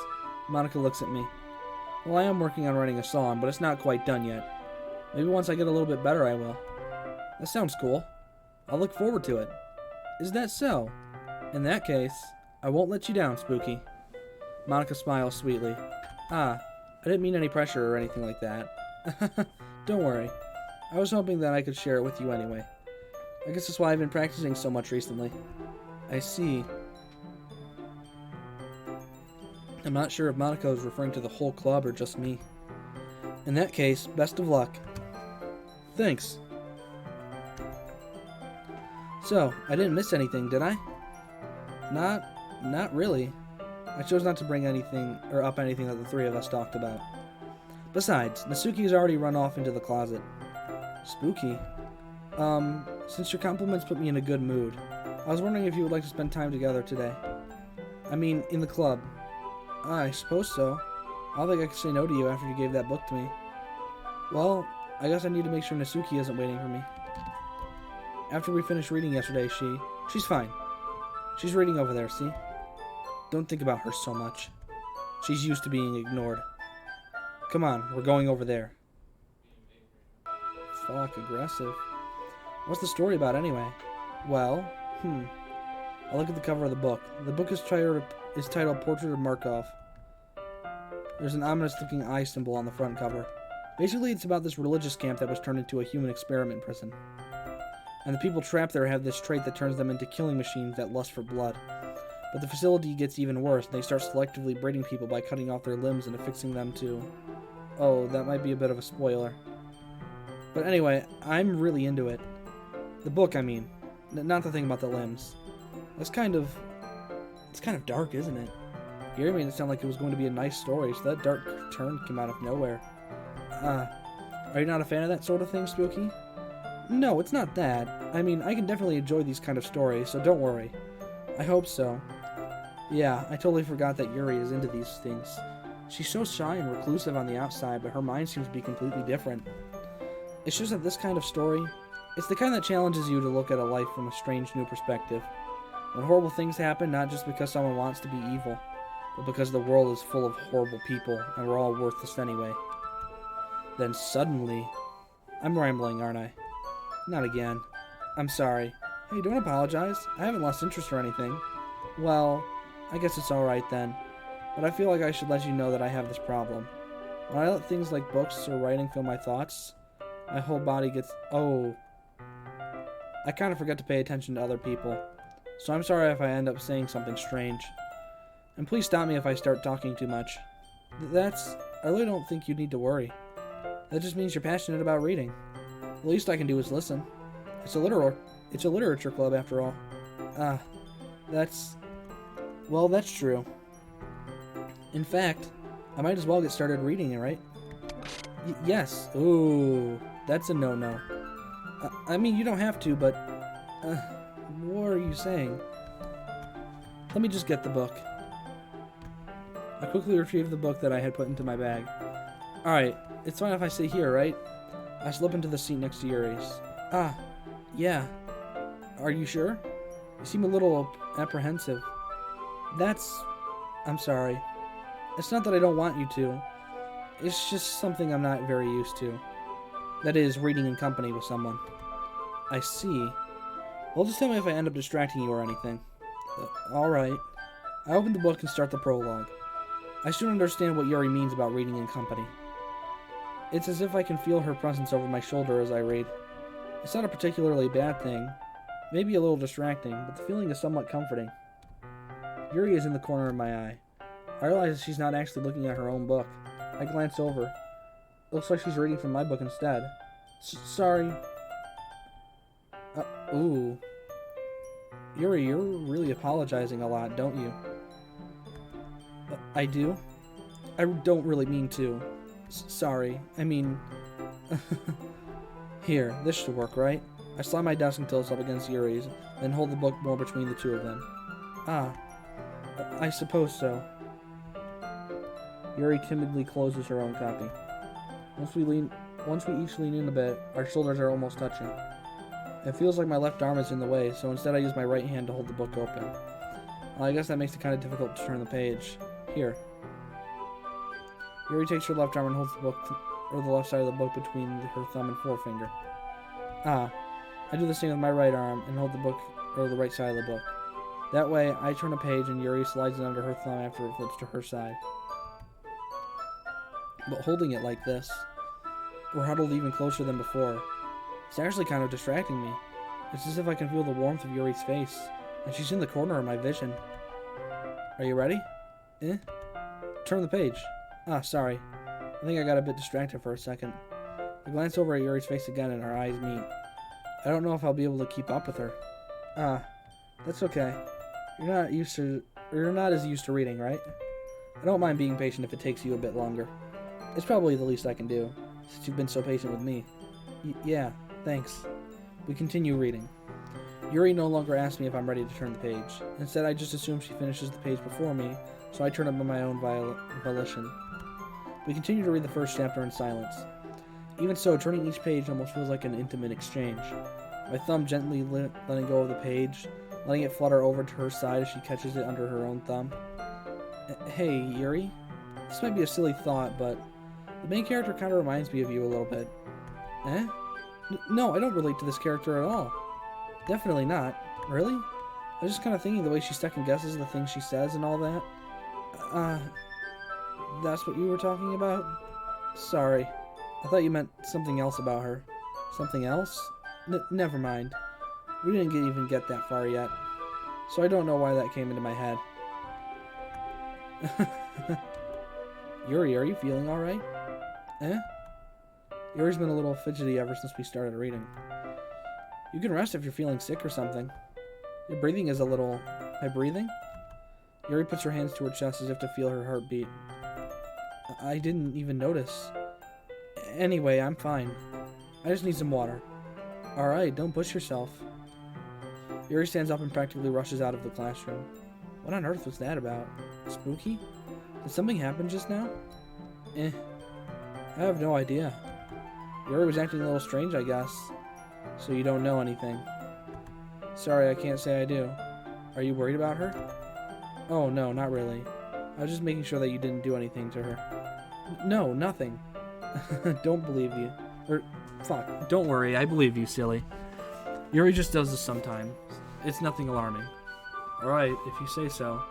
Monica looks at me. Well, I am working on writing a song, but it's not quite done yet. Maybe once I get a little bit better, I will. That sounds cool. I'll look forward to it. Is that so? In that case, I won't let you down, Spooky. Monica smiles sweetly. Ah, I didn't mean any pressure or anything like that. Don't worry. I was hoping that I could share it with you anyway. I guess that's why I've been practicing so much recently. I see. I'm not sure if Monica is referring to the whole club or just me. In that case, best of luck. Thanks. So, I didn't miss anything, did I? Not really. I chose not to bring anything, or up anything that the three of us talked about. Besides, Nasuki has already run off into the closet. Spooky. Since your compliments put me in a good mood, I was wondering if you would like to spend time together today. I mean, in the club. I suppose so. I don't think I could say no to you after you gave that book to me. Well, I guess I need to make sure Nasuki isn't waiting for me. After we finished reading yesterday, she's fine. She's reading over there, see? Don't think about her so much. She's used to being ignored. Come on, we're going over there. Fuck, aggressive. What's the story about anyway? Well, I look at the cover of the book. The book is titled Portrait of Markov. There's an ominous-looking eye symbol on the front cover. Basically, it's about this religious camp that was turned into a human experiment prison. And the people trapped there have this trait that turns them into killing machines that lust for blood. But the facility gets even worse, and they start selectively breeding people by cutting off their limbs and affixing them to... Oh, that might be a bit of a spoiler. But anyway, I'm really into it. The book, I mean. Not the thing about the limbs. It's kind of dark, isn't it? Gary made it sound like it was going to be a nice story, so that dark turn came out of nowhere. Are you not a fan of that sort of thing, Spooky? No, it's not that. I mean, I can definitely enjoy these kind of stories, so don't worry. I hope so. Yeah, I totally forgot that Yuri is into these things. She's so shy and reclusive on the outside, but her mind seems to be completely different. It's just that this kind of story, it's the kind that challenges you to look at a life from a strange new perspective. When horrible things happen, not just because someone wants to be evil, but because the world is full of horrible people, and we're all worthless anyway. Then suddenly... I'm rambling, aren't I? Not again. I'm sorry. Hey, don't apologize. I haven't lost interest or anything. Well, I guess it's alright then. But I feel like I should let you know that I have this problem. When I let things like books or writing fill my thoughts, my whole body gets... Oh. I kind of forget to pay attention to other people. So I'm sorry if I end up saying something strange. And please stop me if I start talking too much. I really don't think you need to worry. That just means you're passionate about reading. The least I can do is listen. It's a literature club after all. Well, that's true. In fact, I might as well get started reading it, right? Yes. Ooh, that's a no-no. I mean, you don't have to, but... what are you saying? Let me just get the book. I quickly retrieved the book that I had put into my bag. Alright, it's fine if I sit here, right? I slip into the seat next to Yuri's. Yeah. Are you sure? You seem a little apprehensive. I'm sorry. It's not that I don't want you to. It's just something I'm not very used to. That is, reading in company with someone. I see. Well, just tell me if I end up distracting you or anything. Alright. I open the book and start the prologue. I soon understand what Yuri means about reading in company. It's as if I can feel her presence over my shoulder as I read. It's not a particularly bad thing. Maybe a little distracting, but the feeling is somewhat comforting. Yuri is in the corner of my eye. I realize she's not actually looking at her own book. I glance over. It looks like she's reading from my book instead. Sorry. Ooh. Yuri, you're really apologizing a lot, don't you? I do? I don't really mean to. Sorry. I mean... Here, this should work, right? I slam my desk until it's up against Yuri's, then hold the book more between the two of them. Ah. I suppose so. Yuri timidly closes her own copy. Once we each lean in a bit, our shoulders are almost touching. It feels like my left arm is in the way, so instead I use my right hand to hold the book open. Well, I guess that makes it kind of difficult to turn the page. Here. Yuri takes her left arm and holds the book, or the left side of the book between her thumb and forefinger. Ah. I do the same with my right arm and hold the book, or the right side of the book. That way, I turn a page and Yuri slides it under her thumb after it flips to her side. But holding it like this, we're huddled even closer than before. It's actually kind of distracting me. It's as if I can feel the warmth of Yuri's face, and she's in the corner of my vision. Are you ready? Turn the page. Ah, sorry. I think I got a bit distracted for a second. I glance over at Yuri's face again and our eyes meet. I don't know if I'll be able to keep up with her. Ah, that's okay. You're not as used to reading, right? I don't mind being patient if it takes you a bit longer. It's probably the least I can do, since you've been so patient with me. Yeah, thanks. We continue reading. Yuri no longer asks me if I'm ready to turn the page. Instead, I just assume she finishes the page before me, so I turn it by my own volition. We continue to read the first chapter in silence. Even so, turning each page almost feels like an intimate exchange. My thumb gently letting go of the page, letting it flutter over to her side as she catches it under her own thumb. Hey, Yuri? This might be a silly thought, but the main character kind of reminds me of you a little bit. No, I don't relate to this character at all. Definitely not. Really? I was just kind of thinking the way she second guesses the things she says and all that. That's what you were talking about? Sorry. I thought you meant something else about her. Something else? Never mind. We didn't even get that far yet. So I don't know why that came into my head. Yuri, are you feeling alright? Yuri's been a little fidgety ever since we started reading. You can rest if you're feeling sick or something. Your breathing is a little... My breathing? Yuri puts her hands to her chest as if to feel her heartbeat. I didn't even notice. Anyway, I'm fine. I just need some water. Alright, don't push yourself. Yuri stands up and practically rushes out of the classroom. What on earth was that about? Spooky? Did something happen just now? I have no idea. Yuri was acting a little strange, I guess. So you don't know anything. Sorry, I can't say I do. Are you worried about her? Oh, no, not really. I was just making sure that you didn't do anything to her. No, nothing. Don't believe you. Fuck. Don't worry, I believe you, silly. Yuri just does this sometimes. It's nothing alarming. Alright, if you say so.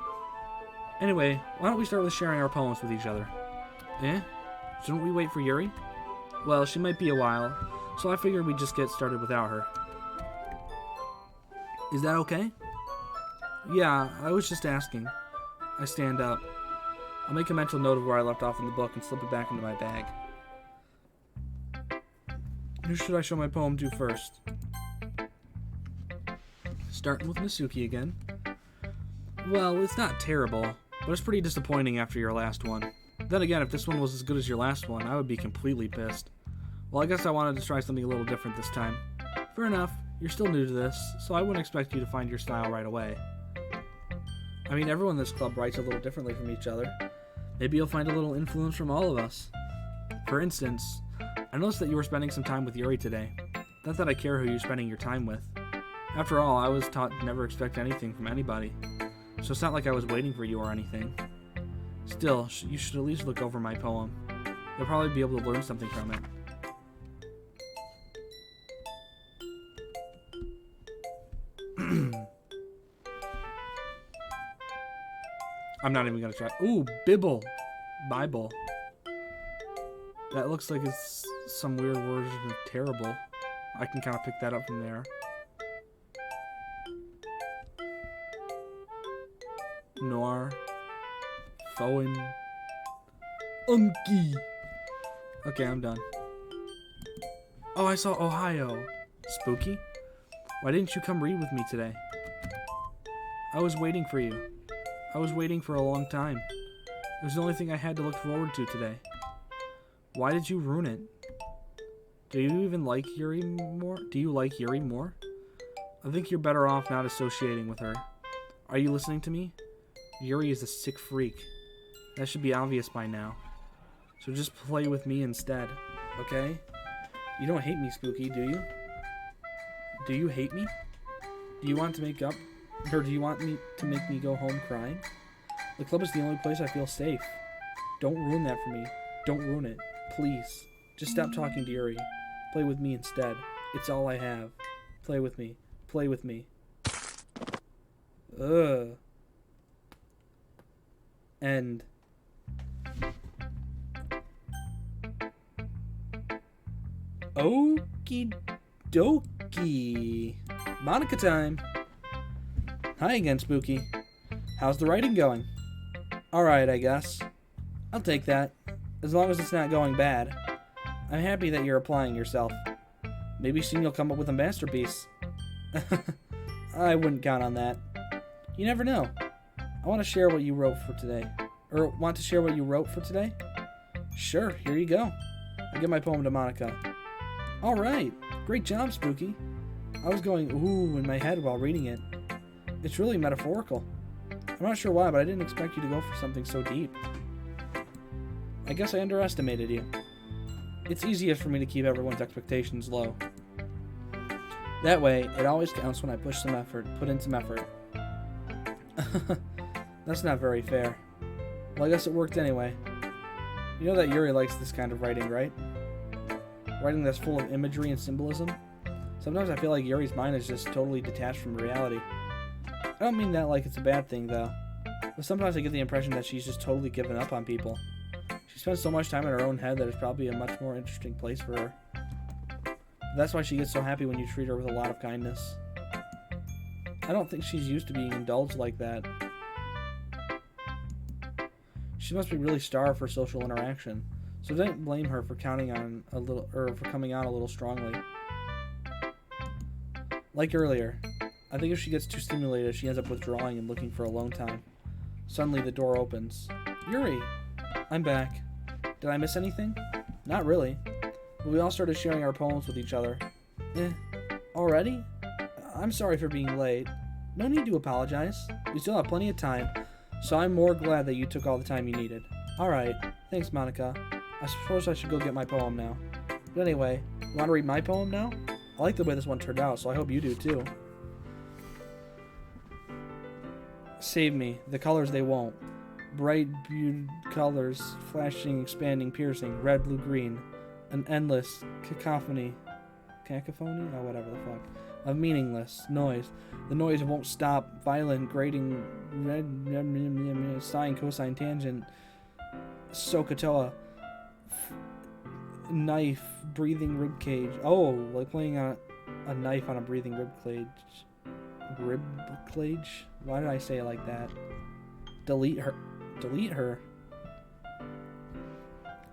Anyway, why don't we start with sharing our poems with each other? Shouldn't we wait for Yuri? Well, she might be a while, so I figured we'd just get started without her. Is that okay? Yeah, I was just asking. I stand up. I'll make a mental note of where I left off in the book and slip it back into my bag. Who should I show my poem to first? Starting with Misuki again. Well, it's not terrible, but it's pretty disappointing after your last one. Then again, if this one was as good as your last one, I would be completely pissed. Well, I guess I wanted to try something a little different this time. Fair enough, you're still new to this, so I wouldn't expect you to find your style right away. I mean, everyone in this club writes a little differently from each other. Maybe you'll find a little influence from all of us. For instance, I noticed that you were spending some time with Yuri today. Not that I care who you're spending your time with. After all, I was taught to never expect anything from anybody. So it's not like I was waiting for you or anything. Still, you should at least look over my poem. You'll probably be able to learn something from it. I'm not even gonna try. Ooh, Bibble. Bible. That looks like it's some weird version of terrible. I can kind of pick that up from there. Noir. Foen. Unky. Okay, I'm done. Oh, I saw Ohio. Spooky? Why didn't you come read with me today? I was waiting for you. I was waiting for a long time. It was the only thing I had to look forward to today. Why did you ruin it? Do you even like Yuri more? Do you like Yuri more? I think you're better off not associating with her. Are you listening to me? Yuri is a sick freak. That should be obvious by now. So just play with me instead, okay? You don't hate me, Spooky, do you? Do you hate me? Do you want to make up? Or do you want me to make me go home crying? The club is the only place I feel safe. Don't ruin that for me. Don't ruin it. Please. Just stop talking to Yuri. Play with me instead. It's all I have. Play with me. Play with me. Ugh. End. Okie dokie. Monica time. Hi again, Spooky. How's the writing going? Alright, I guess. I'll take that. As long as it's not going bad. I'm happy that you're applying yourself. Maybe soon you'll come up with a masterpiece. I wouldn't count on that. You never know. I want to share what you wrote for today. Or want to share what you wrote for today? Sure, here you go. I'll give my poem to Monica. Alright, great job, Spooky. I was going ooh in my head while reading it. It's really metaphorical. I'm not sure why, but I didn't expect you to go for something so deep. I guess I underestimated you. It's easiest for me to keep everyone's expectations low. That way, it always counts when I put in some effort. That's not very fair. Well, I guess it worked anyway. You know that Yuri likes this kind of writing, right? Writing that's full of imagery and symbolism. Sometimes I feel like Yuri's mind is just totally detached from reality. I don't mean that like it's a bad thing, though. But sometimes I get the impression that she's just totally given up on people. She spends so much time in her own head that it's probably a much more interesting place for her. That's why she gets so happy when you treat her with a lot of kindness. I don't think she's used to being indulged like that. She must be really starved for social interaction, so don't blame her for coming on a little strongly. Like earlier, I think if she gets too stimulated, she ends up withdrawing and looking for alone time. Suddenly, the door opens. Yuri! I'm back. Did I miss anything? Not really. But we all started sharing our poems with each other. Already? I'm sorry for being late. No need to apologize. We still have plenty of time, so I'm more glad that you took all the time you needed. Alright. Thanks, Monica. I suppose I should go get my poem now. But anyway, you want to read my poem now? I like the way this one turned out, so I hope you do too. Save me. The colors they won't. Bright, beautiful colors, flashing, expanding, piercing, red, blue, green. An endless cacophony. Cacophony? Oh, whatever the fuck. Of meaningless noise. The noise won't stop. Violent, grating, red, sine, cosine, tangent. Sokotoa. Knife, breathing rib cage. Oh, like playing a knife on a breathing rib cage. Rib cage? Why did I say it like that? Delete her. Delete her.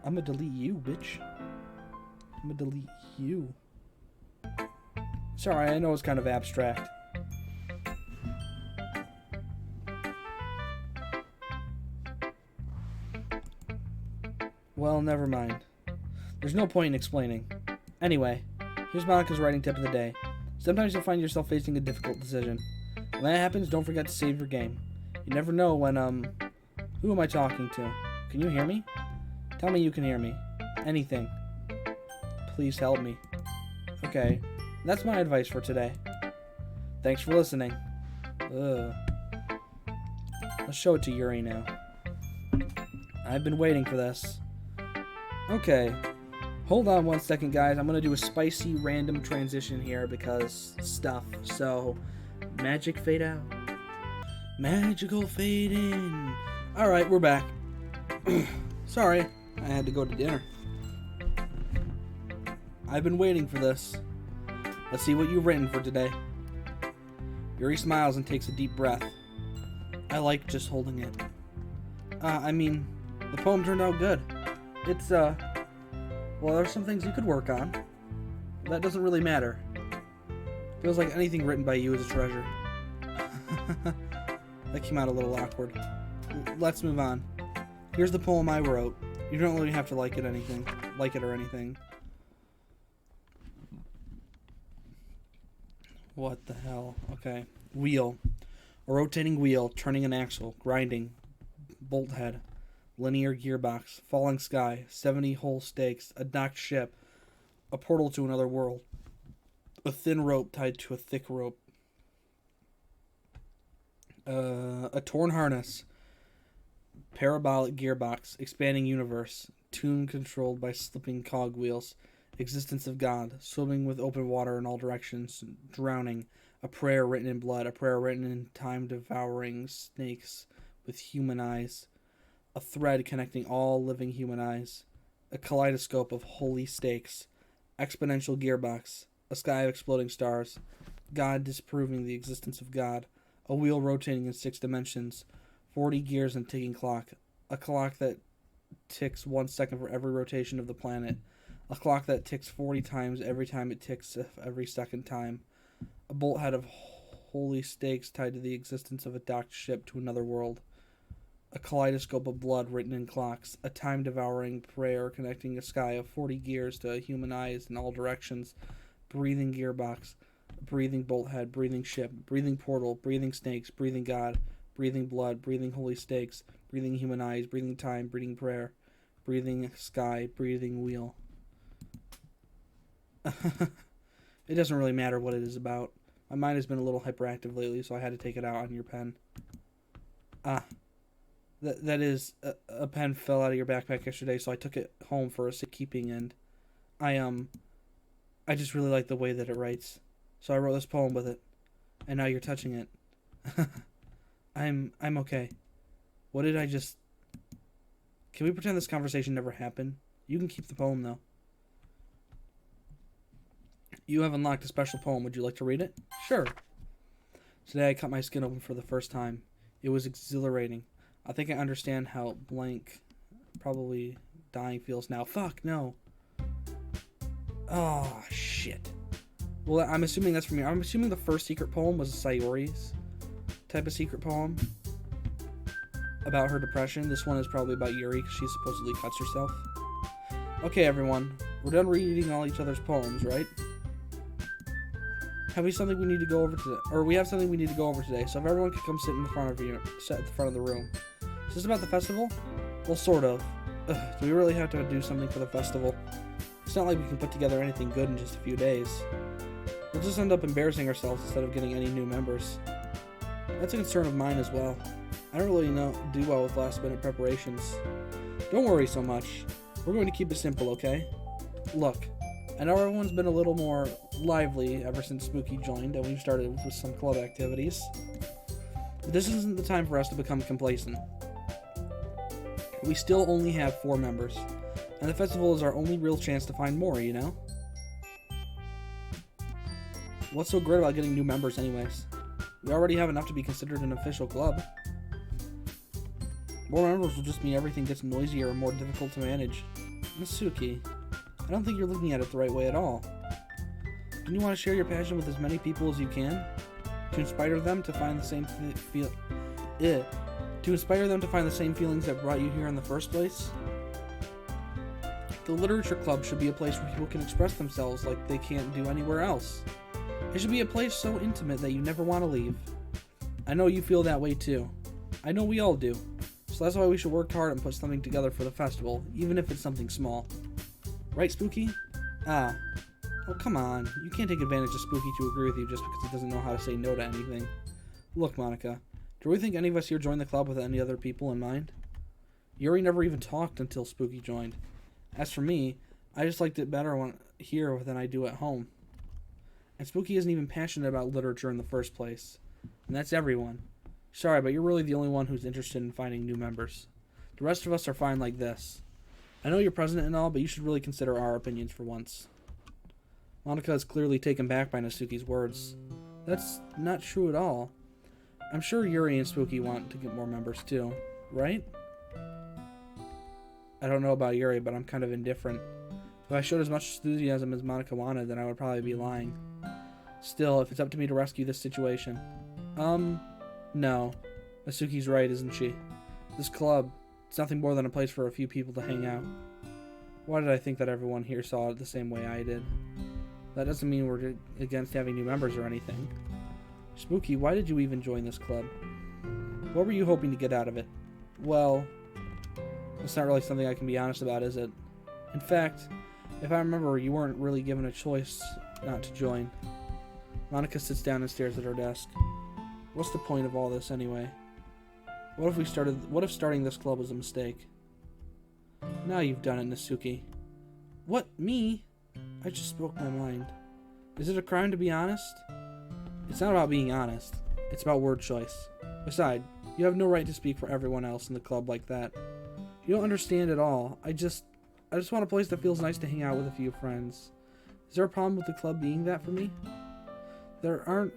I'm gonna delete you, bitch. I'm gonna delete you. Sorry, I know it's kind of abstract. Well, never mind. There's no point in explaining. Anyway, here's Monica's writing tip of the day. Sometimes you'll find yourself facing a difficult decision. When that happens, don't forget to save your game. You never know when, Who am I talking to? Can you hear me? Tell me you can hear me. Anything. Please help me. Okay, that's my advice for today. Thanks for listening. Ugh. Let's show it to Yuri now. I've been waiting for this. Okay. Hold on one second, guys. I'm going to do a spicy random transition here because stuff. So, magic fade out. Magical fade in. Alright, we're back. Sorry, I had to go to dinner. I've been waiting for this. Let's see what you've written for today. Yuri smiles and takes a deep breath. I like just holding it. I mean, the poem turned out good. It's, well, there's some things you could work on. That doesn't really matter. Feels like anything written by you is a treasure. That came out a little awkward. Let's move on. Here's the poem I wrote. You don't really have to like it or anything. What the hell? Okay. Wheel. A rotating wheel, turning an axle, grinding, bolt head, linear gearbox, falling sky, 70 whole stakes, a docked ship, a portal to another world, a thin rope tied to a thick rope, a torn harness, parabolic gearbox, expanding universe, tune controlled by slipping cogwheels, existence of God, swimming with open water in all directions, drowning, a prayer written in blood, a prayer written in time, devouring snakes with human eyes, a thread connecting all living human eyes, a kaleidoscope of holy stakes, exponential gearbox, a sky of exploding stars, God disproving the existence of God, a wheel rotating in 6 dimensions, 40 gears and ticking clock, a clock that ticks 1 second for every rotation of the planet, a clock that ticks 40 times every time it ticks every second time, a bolt head of holy stakes tied to the existence of a docked ship to another world, a kaleidoscope of blood written in clocks, a time-devouring prayer connecting a sky of 40 gears to human eyes in all directions, breathing gearbox, breathing bolt head, breathing ship, breathing portal, breathing snakes, breathing God, breathing blood, breathing holy stakes, breathing human eyes, breathing time, breathing prayer, breathing sky, breathing wheel. It doesn't really matter what it is about. My mind has been a little hyperactive lately, so I had to take it out on your pen. That is, a pen fell out of your backpack yesterday, so I took it home for safekeeping, and I just really like the way that it writes. So I wrote this poem with it, and now you're touching it. I'm okay. What did I just... Can we pretend this conversation never happened? You can keep the poem, though. You have unlocked a special poem. Would you like to read it? Sure. Today I cut my skin open for the first time. It was exhilarating. I think I understand how blank, probably dying feels now. Fuck, no. Oh, shit. Well, I'm assuming that's from you. I'm assuming the first secret poem was Sayori's type of secret poem about her depression. This one is probably about Yuri because she supposedly cuts herself. Okay, everyone. We're done reading all each other's poems, right? Have we something we need to go over today? Or we have something we need to go over today. So if everyone could come sit in the front of you, sit at the front of the room. Is this about the festival? Well, sort of. Ugh, do we really have to do something for the festival? It's not like we can put together anything good in just a few days. We'll just end up embarrassing ourselves instead of getting any new members. That's a concern of mine as well. I don't really do well with last-minute preparations. Don't worry so much. We're going to keep it simple, okay? Look, I know everyone's been a little more lively ever since Spooky joined, and we've started with some club activities. But this isn't the time for us to become complacent. We still only have 4 members, and the festival is our only real chance to find more, you know? What's so great about getting new members anyways? We already have enough to be considered an official club. More members will just mean everything gets noisier and more difficult to manage. Masuki, I don't think you're looking at it the right way at all. Don't you want to share your passion with as many people as you can? To inspire them to find the same feelings that brought you here in the first place? The literature club should be a place where people can express themselves like they can't do anywhere else. It should be a place so intimate that you never want to leave. I know you feel that way too. I know we all do. So that's why we should work hard and put something together for the festival, even if it's something small. Right, Spooky? Oh, come on. You can't take advantage of Spooky to agree with you just because he doesn't know how to say no to anything. Look, Monica, do we think any of us here joined the club with any other people in mind? Yuri never even talked until Spooky joined. As for me, I just liked it better here than I do at home. And Spooky isn't even passionate about literature in the first place. And that's everyone. Sorry, but you're really the only one who's interested in finding new members. The rest of us are fine like this. I know you're president and all, but you should really consider our opinions for once. Monica is clearly taken back by Nasuki's words. That's not true at all. I'm sure Yuri and Spooky want to get more members too, right? I don't know about Yuri, but I'm kind of indifferent. If I showed as much enthusiasm as Monica wanted, then I would probably be lying. Still, if it's up to me to rescue this situation. No. Asuki's right, isn't she? This club, it's nothing more than a place for a few people to hang out. Why did I think that everyone here saw it the same way I did? That doesn't mean we're against having new members or anything. Spooky, why did you even join this club? What were you hoping to get out of it? Well, it's not really something I can be honest about, is it? In fact, if I remember, you weren't really given a choice not to join. Monica sits down and stares at her desk. What's the point of all this anyway? What if starting this club was a mistake? Now you've done it, Nasuki. What, me? I just spoke my mind. Is it a crime to be honest? It's not about being honest. It's about word choice. Besides, you have no right to speak for everyone else in the club like that. You don't understand at all. I just want a place that feels nice to hang out with a few friends. Is there a problem with the club being that for me? There aren't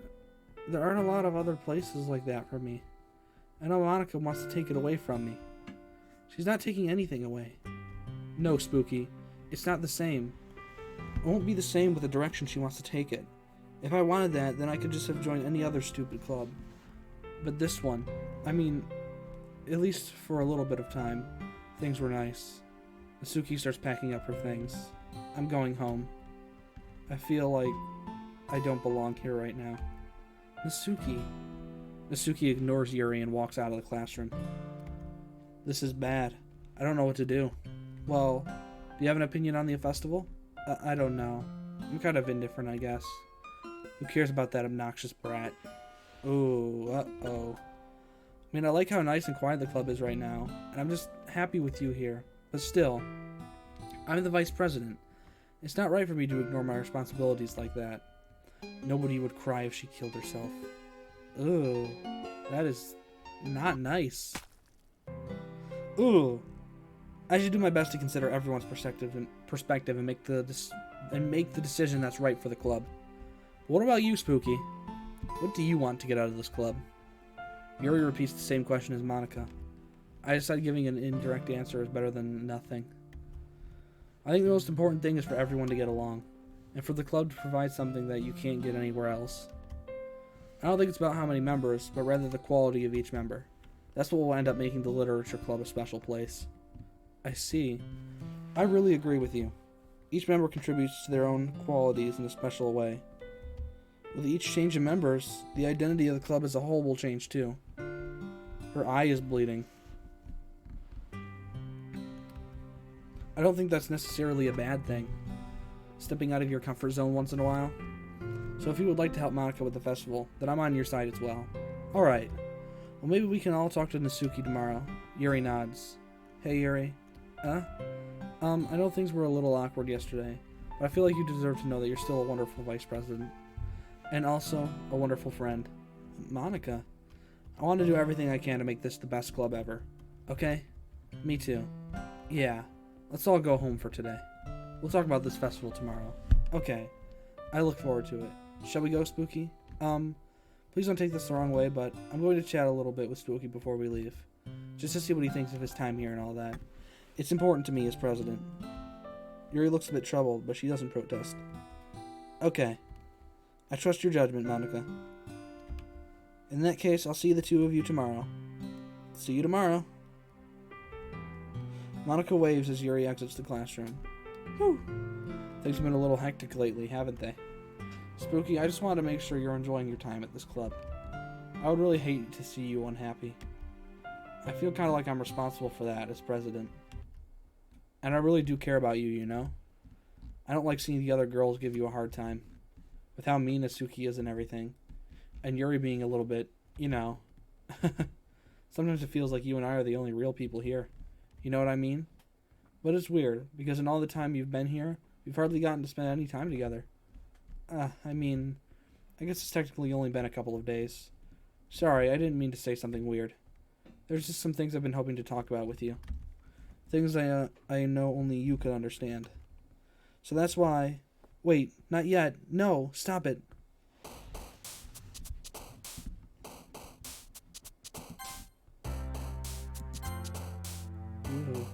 a lot of other places like that for me. I know Monica wants to take it away from me. She's not taking anything away. No, Spooky. It's not the same. It won't be the same with the direction she wants to take it. If I wanted that, then I could just have joined any other stupid club. But this one, I mean, at least for a little bit of time, things were nice. Nasuki starts packing up her things. I'm going home. I feel like I don't belong here right now. Nasuki. Nasuki ignores Yuri and walks out of the classroom. This is bad. I don't know what to do. Well, do you have an opinion on the festival? I don't know. I'm kind of indifferent, I guess. Who cares about that obnoxious brat? Ooh, uh-oh. I mean, I like how nice and quiet the club is right now, and I'm just happy with you here. But still, I'm the vice president. It's not right for me to ignore my responsibilities like that. Nobody would cry if she killed herself. Ooh, that is not nice. Ooh. I should do my best to consider everyone's perspective and make the decision that's right for the club. But what about you, Spooky? What do you want to get out of this club? Yuri repeats the same question as Monica. I decide giving an indirect answer is better than nothing. I think the most important thing is for everyone to get along, and for the club to provide something that you can't get anywhere else. I don't think it's about how many members, but rather the quality of each member. That's what will end up making the literature club a special place. I see. I really agree with you. Each member contributes to their own qualities in a special way. With each change in members, the identity of the club as a whole will change too. Her eye is bleeding. I don't think that's necessarily a bad thing. Stepping out of your comfort zone once in a while. So if you would like to help Monica with the festival, then I'm on your side as well. Alright. Well, maybe we can all talk to Nasuki tomorrow. Yuri nods. Hey, Yuri. I know things were a little awkward yesterday, but I feel like you deserve to know that you're still a wonderful vice president. And also, a wonderful friend. Monica. I want to do everything I can to make this the best club ever. Okay? Me too. Yeah. Let's all go home for today. We'll talk about this festival tomorrow. Okay. I look forward to it. Shall we go, Spooky? Please don't take this the wrong way, but I'm going to chat a little bit with Spooky before we leave. Just to see what he thinks of his time here and all that. It's important to me as president. Yuri looks a bit troubled, but she doesn't protest. Okay. I trust your judgment, Monica. In that case, I'll see the two of you tomorrow. See you tomorrow. Monica waves as Yuri exits the classroom. Whew. Things have been a little hectic lately, haven't they? Spooky, I just wanted to make sure you're enjoying your time at this club. I would really hate to see you unhappy. I feel kind of like I'm responsible for that as president. And I really do care about you, you know? I don't like seeing the other girls give you a hard time. With how mean Asuki is and everything. And Yuri being a little bit, you know. Sometimes it feels like you and I are the only real people here. You know what I mean? But it's weird, because in all the time you've been here, we've hardly gotten to spend any time together. I mean, I guess it's technically only been a couple of days. Sorry, I didn't mean to say something weird. There's just some things I've been hoping to talk about with you. Things I know only you could understand. So that's why... Wait, not yet. No, stop it. Ooh.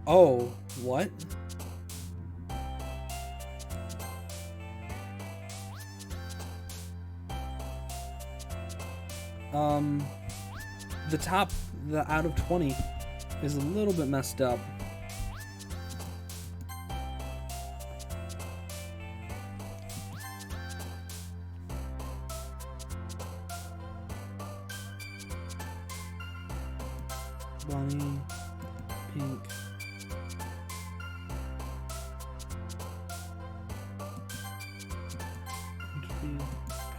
Oh, what? The top, the out of 20 is a little bit messed up. Bunny, pink.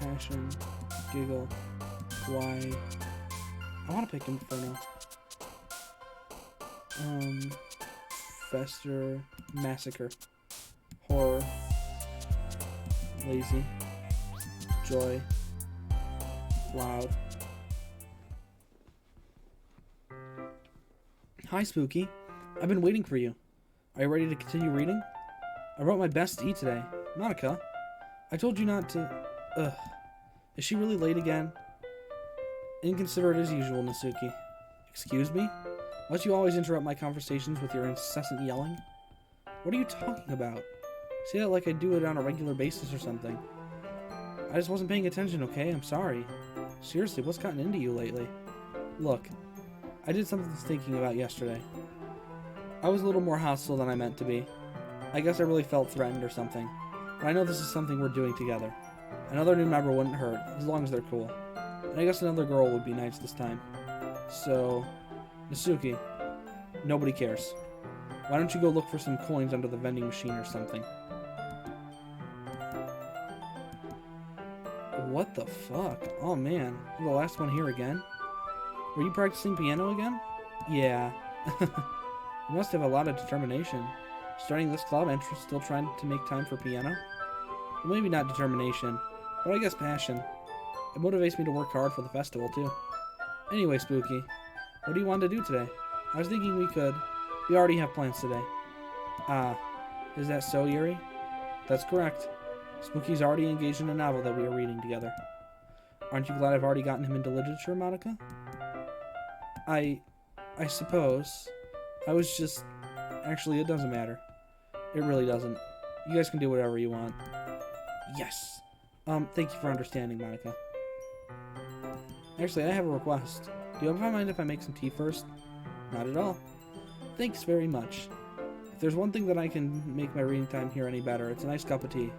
Passion, giggle, why? I want to pick Inferno. Fester, massacre, horror, lazy, joy, loud. Hi, Spooky. I've been waiting for you. Are you ready to continue reading? I brought my best to eat today. Monica, I told you not to... Ugh. Is she really late again? Inconsiderate as usual, Nasuki. Excuse me? Must you always interrupt my conversations with your incessant yelling? What are you talking about? Say that like I do it on a regular basis or something. I just wasn't paying attention, okay? I'm sorry. Seriously, what's gotten into you lately? Look, I did something thinking about yesterday. I was a little more hostile than I meant to be. I guess I really felt threatened or something. But I know this is something we're doing together. Another new member wouldn't hurt, as long as they're cool. And I guess another girl would be nice this time. So, Nasuki, nobody cares. Why don't you go look for some coins under the vending machine or something? What the fuck? Oh man, you're the last one here again? Were you practicing piano again? Yeah. You must have a lot of determination. Starting this club and still trying to make time for piano? Well, maybe not determination, but I guess passion. It motivates me to work hard for the festival, too. Anyway, Spooky, what do you want to do today? I was thinking we already have plans today. Ah, is that so, Yuri? That's correct. Spooky's already engaged in a novel that we are reading together. Aren't you glad I've already gotten him into literature, Monica? I suppose. I was just... Actually, it doesn't matter. It really doesn't. You guys can do whatever you want. Yes! Thank you for understanding, Monica. Actually, I have a request. Do you mind if I make some tea first? Not at all. Thanks very much. If there's one thing that I can make my reading time here any better, it's a nice cup of tea.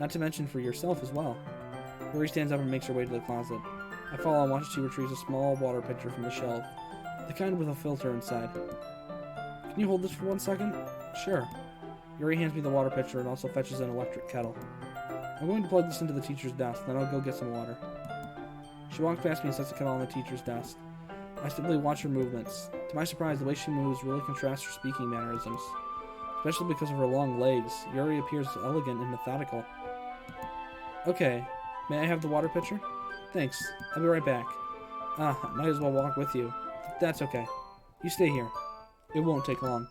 Not to mention for yourself as well. Yuri stands up and makes her way to the closet. I follow and watch as she retrieves a small water pitcher from the shelf, the kind with a filter inside. Can you hold this for 1 second? Sure. Yuri hands me the water pitcher and also fetches an electric kettle. I'm going to plug this into the teacher's desk, then I'll go get some water. She walks past me and sets the kettle on the teacher's desk. I simply watch her movements. To my surprise, the way she moves really contrasts her speaking mannerisms. Especially because of her long legs, Yuri appears elegant and methodical. Okay, may I have the water pitcher? Thanks, I'll be right back. I might as well walk with you. That's okay. You stay here. It won't take long.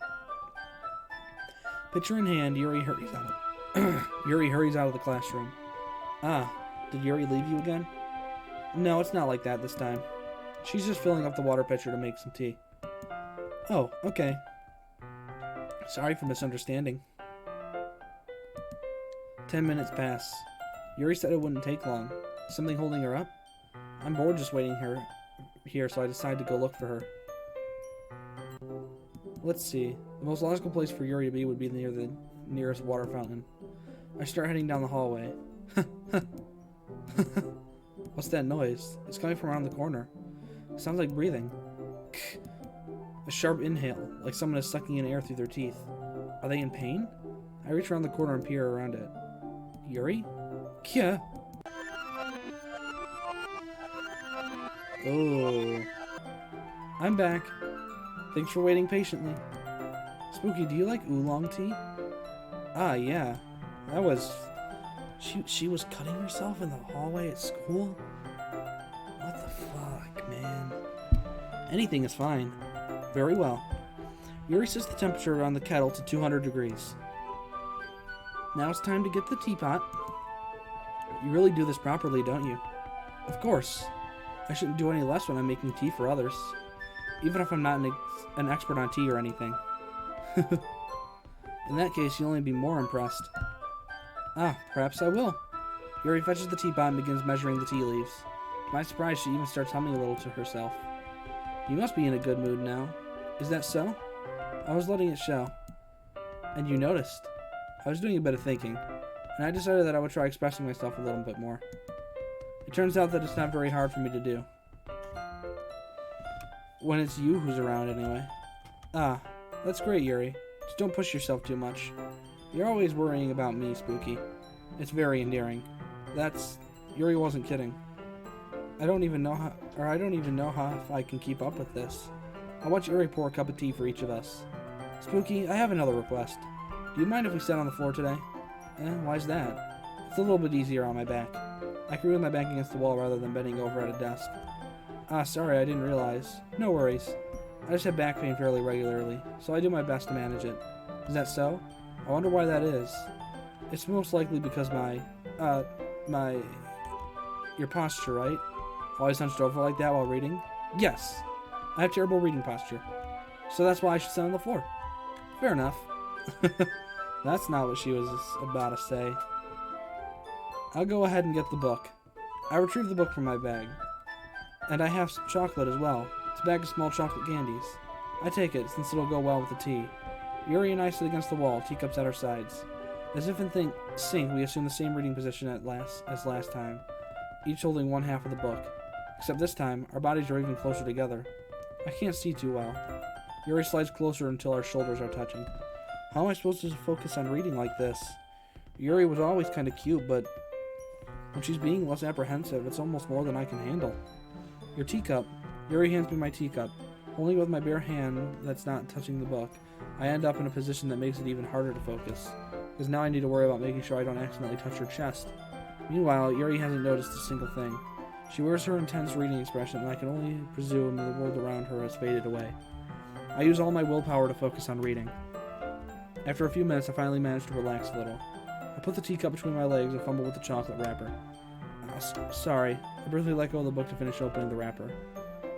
Pitcher in hand, Yuri hurries out of the classroom. Did Yuri leave you again? No, it's not like that this time. She's just filling up the water pitcher to make some tea. Oh, okay. Sorry for misunderstanding. 10 minutes pass. Yuri said it wouldn't take long. Something holding her up? I'm bored just waiting here, so I decide to go look for her. Let's see. The most logical place for Yuri to be would be near the nearest water fountain. I start heading down the hallway. What's that noise? It's coming from around the corner. It sounds like breathing. A sharp inhale, like someone is sucking in air through their teeth. Are they in pain? I reach around the corner and peer around it. Yuri? Kya? Oh. I'm back. Thanks for waiting patiently. Spooky, do you like oolong tea? Ah, yeah. That was... She was cutting herself in the hallway at school? What the fuck, man? Anything is fine. Very well. Yuri sets the temperature on the kettle to 200 degrees. Now it's time to get the teapot. You really do this properly, don't you? Of course. I shouldn't do any less when I'm making tea for others, even if I'm not an expert on tea or anything. In that case, you'll only be more impressed. Ah, perhaps I will. Yuri fetches the teapot and begins measuring the tea leaves. To my surprise, she even starts humming a little to herself. You must be in a good mood now. Is that so? I was letting it show. And you noticed. I was doing a bit of thinking, and I decided that I would try expressing myself a little bit more. It turns out that it's not very hard for me to do. When it's you who's around, anyway. Ah, that's great, Yuri. Just don't push yourself too much. You're always worrying about me, Spooky. It's very endearing. Yuri wasn't kidding. I don't even know how if I can keep up with this. I want Yuri to pour a cup of tea for each of us. Spooky, I have another request. Do you mind if we sit on the floor today? Why's that? It's a little bit easier on my back. I can root my back against the wall rather than bending over at a desk. Ah, sorry, I didn't realize. No worries. I just have back pain fairly regularly, so I do my best to manage it. Is that so? I wonder why that is. It's most likely because your posture, right? Always hunched over like that while reading? Yes. I have terrible reading posture. So that's why I should sit on the floor. Fair enough. That's not what she was about to say. I'll go ahead and get the book. I retrieve the book from my bag. And I have some chocolate as well. It's a bag of small chocolate candies. I take it, since it'll go well with the tea. Yuri and I sit against the wall, teacups at our sides. As if in sync, we assume the same reading position as last time, each holding one half of the book. Except this time, our bodies are even closer together. I can't see too well. Yuri slides closer until our shoulders are touching. How am I supposed to focus on reading like this? Yuri was always kind of cute, but when she's being less apprehensive, it's almost more than I can handle. Your teacup. Yuri hands me my teacup. Only with my bare hand that's not touching the book, I end up in a position that makes it even harder to focus, because now I need to worry about making sure I don't accidentally touch her chest. Meanwhile, Yuri hasn't noticed a single thing. She wears her intense reading expression, and I can only presume the world around her has faded away. I use all my willpower to focus on reading. After a few minutes, I finally manage to relax a little. I put the teacup between my legs and fumble with the chocolate wrapper. Sorry, I briefly let go of the book to finish opening the wrapper.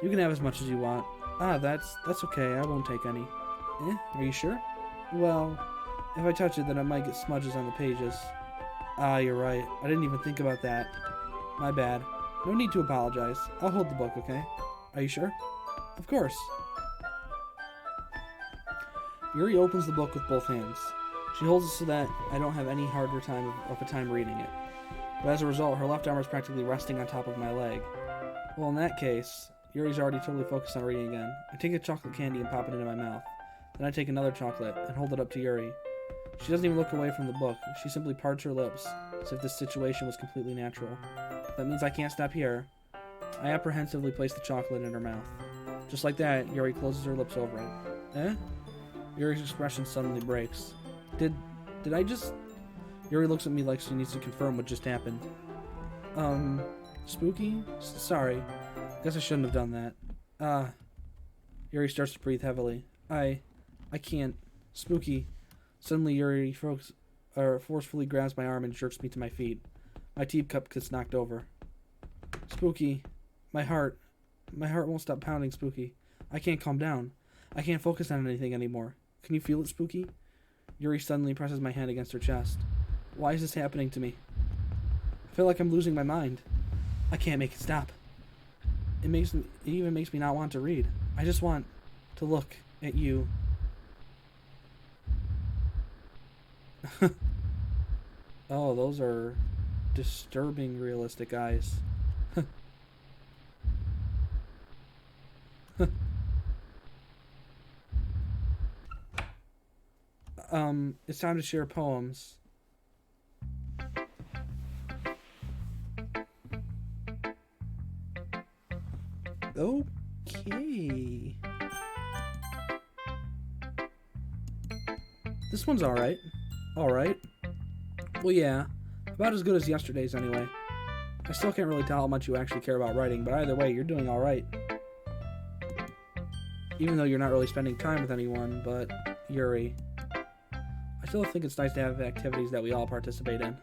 You can have as much as you want. Ah, that's okay, I won't take any. Are you sure? Well, if I touch it, then it might get smudges on the pages. Ah, you're right. I didn't even think about that. My bad. No need to apologize. I'll hold the book, okay? Are you sure? Of course. Yuri opens the book with both hands. She holds it so that I don't have any harder time of a time reading it. But as a result, her left arm is practically resting on top of my leg. Well, in that case, Yuri's already totally focused on reading again. I take a chocolate candy and pop it into my mouth. Then I take another chocolate and hold it up to Yuri. She doesn't even look away from the book. She simply parts her lips, as if this situation was completely natural. That means I can't stop here. I apprehensively place the chocolate in her mouth. Just like that, Yuri closes her lips over it. Yuri's expression suddenly breaks. Did I just... Yuri looks at me like she needs to confirm what just happened. Spooky? Sorry. Guess I shouldn't have done that. Yuri starts to breathe heavily. I can't. Spooky. Suddenly Yuri forcefully grabs my arm and jerks me to my feet. My teacup gets knocked over. Spooky. My heart won't stop pounding, Spooky. I can't calm down. I can't focus on anything anymore. Can you feel it, Spooky? Yuri suddenly presses my hand against her chest. Why is this happening to me? I feel like I'm losing my mind. I can't make it stop. It even makes me not want to read. I just want to look at you. Oh, those are disturbing realistic eyes. It's time to share poems. Okay. This one's alright. Alright. Well, yeah. About as good as yesterday's, anyway. I still can't really tell how much you actually care about writing, but either way, you're doing alright. Even though you're not really spending time with anyone, but Yuri. I still think it's nice to have activities that we all participate in.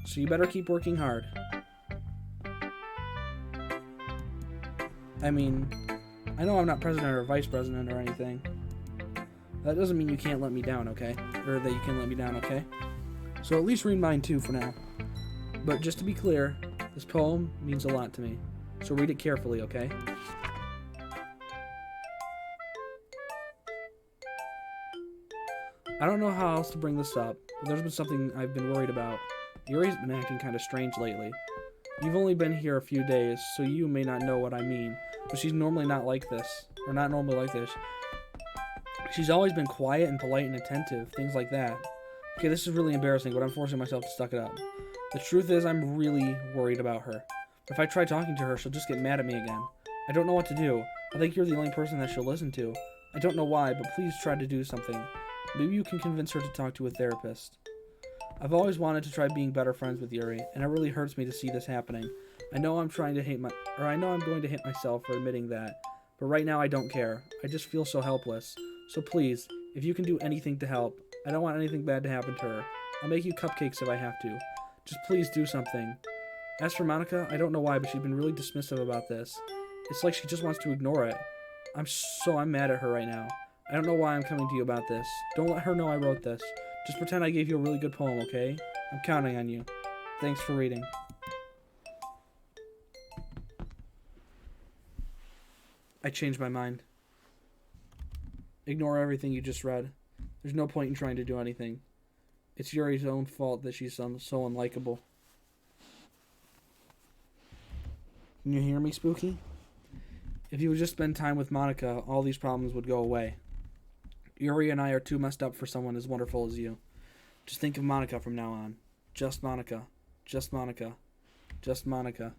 So you better keep working hard. I mean, I know I'm not president or vice president or anything. That doesn't mean you can't let me down, okay? Or that you can let me down, okay? So at least read mine too for now. But just to be clear, this poem means a lot to me. So read it carefully, okay? I don't know how else to bring this up, but there's been something I've been worried about. Yuri's been acting kind of strange lately. You've only been here a few days, so you may not know what I mean, but she's normally not like this. Or not normally like this. She's always been quiet and polite and attentive, things like that. Okay, this is really embarrassing, but I'm forcing myself to suck it up. The truth is, I'm really worried about her. If I try talking to her, she'll just get mad at me again. I don't know what to do. I think you're the only person that she'll listen to. I don't know why, but please try to do something. Maybe you can convince her to talk to a therapist. I've always wanted to try being better friends with Yuri, and it really hurts me to see this happening. I know I'm going to hate myself for admitting that, but right now I don't care. I just feel so helpless. So please, if you can do anything to help, I don't want anything bad to happen to her. I'll make you cupcakes if I have to. Just please do something. As for Monica, I don't know why, but she's been really dismissive about this. It's like she just wants to ignore it. I'm mad at her right now. I don't know why I'm coming to you about this. Don't let her know I wrote this. Just pretend I gave you a really good poem, okay? I'm counting on you. Thanks for reading. I changed my mind. Ignore everything you just read. There's no point in trying to do anything. It's Yuri's own fault that she's so unlikable. Can you hear me, Spooky? If you would just spend time with Monica, all these problems would go away. Yuri and I are too messed up for someone as wonderful as you. Just think of Monica from now on. Just Monica. Just Monica. Just Monica.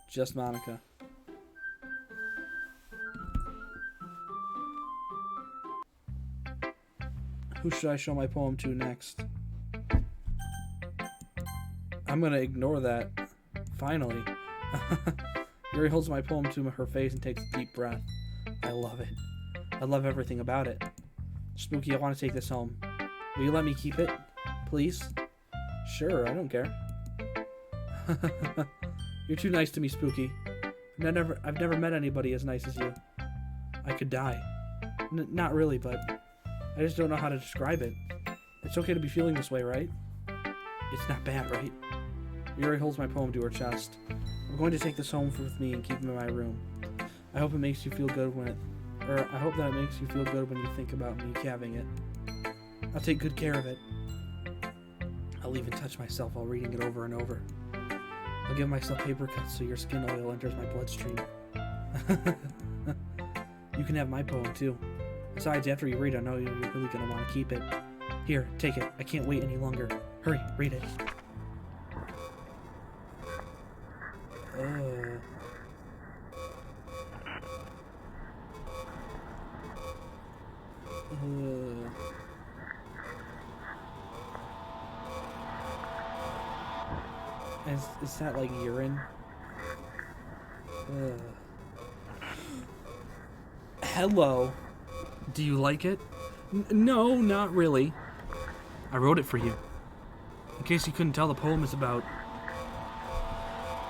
Just Monica. Who should I show my poem to next? I'm gonna ignore that. Finally. Yuri holds my poem to her face and takes a deep breath. I love it. I love everything about it. Spooky, I want to take this home. Will you let me keep it? Please? Sure, I don't care. You're too nice to me, Spooky. I've never met anybody as nice as you. I could die. Not really, but I just don't know how to describe it. It's okay to be feeling this way, right? It's not bad, right? Yuri holds my poem to her chest. I'm going to take this home with me and keep it in my room. I hope it makes you feel good I hope that it makes you feel good when you think about me having it. I'll take good care of it. I'll even touch myself while reading it over and over. I'll give myself paper cuts so your skin oil enters my bloodstream. You can have my poem too. Besides, after you read it, I know you're really going to want to keep it. Here, take it. I can't wait any longer. Hurry, read it. Is that like urine? Hello. Do you like it? No, not really. I wrote it for you. In case you couldn't tell, the poem is about...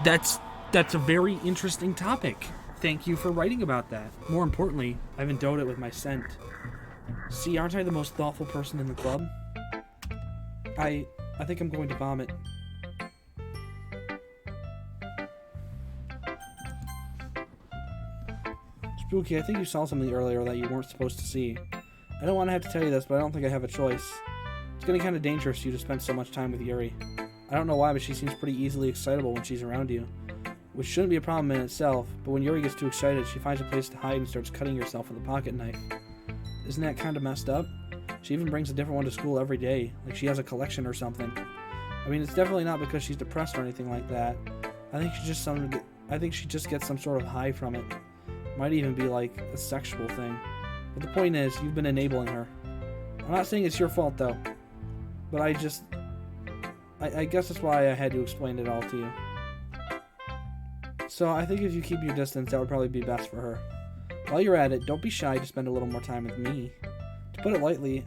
That's a very interesting topic. Thank you for writing about that. More importantly, I've endowed it with my scent. See, aren't I the most thoughtful person in the club? I think I'm going to vomit. Spooky, I think you saw something earlier that you weren't supposed to see. I don't want to have to tell you this, but I don't think I have a choice. It's getting kind of dangerous for you to spend so much time with Yuri. I don't know why, but she seems pretty easily excitable when she's around you. Which shouldn't be a problem in itself, but when Yuri gets too excited, she finds a place to hide and starts cutting herself with a pocket knife. Isn't that kind of messed up? She even brings a different one to school every day, like she has a collection or something. I mean, it's definitely not because she's depressed or anything like that. I think she just gets some sort of high from it. Might even be like a sexual thing. But the point is, you've been enabling her. I'm not saying it's your fault though, but I guess that's why I had to explain it all to you. So I think if you keep your distance, that would probably be best for her. While you're at it, don't be shy to spend a little more time with me. To put it lightly,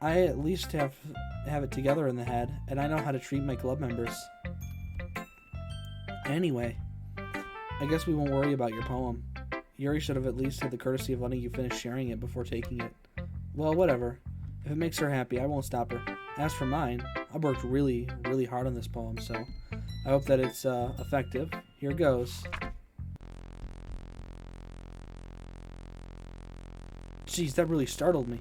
I at least have it together in the head, and I know how to treat my club members. Anyway, I guess we won't worry about your poem. Yuri should have at least had the courtesy of letting you finish sharing it before taking it. Well, whatever. If it makes her happy, I won't stop her. As for mine, I've worked really, really hard on this poem, so I hope that it's effective. Here goes. Jeez, that really startled me.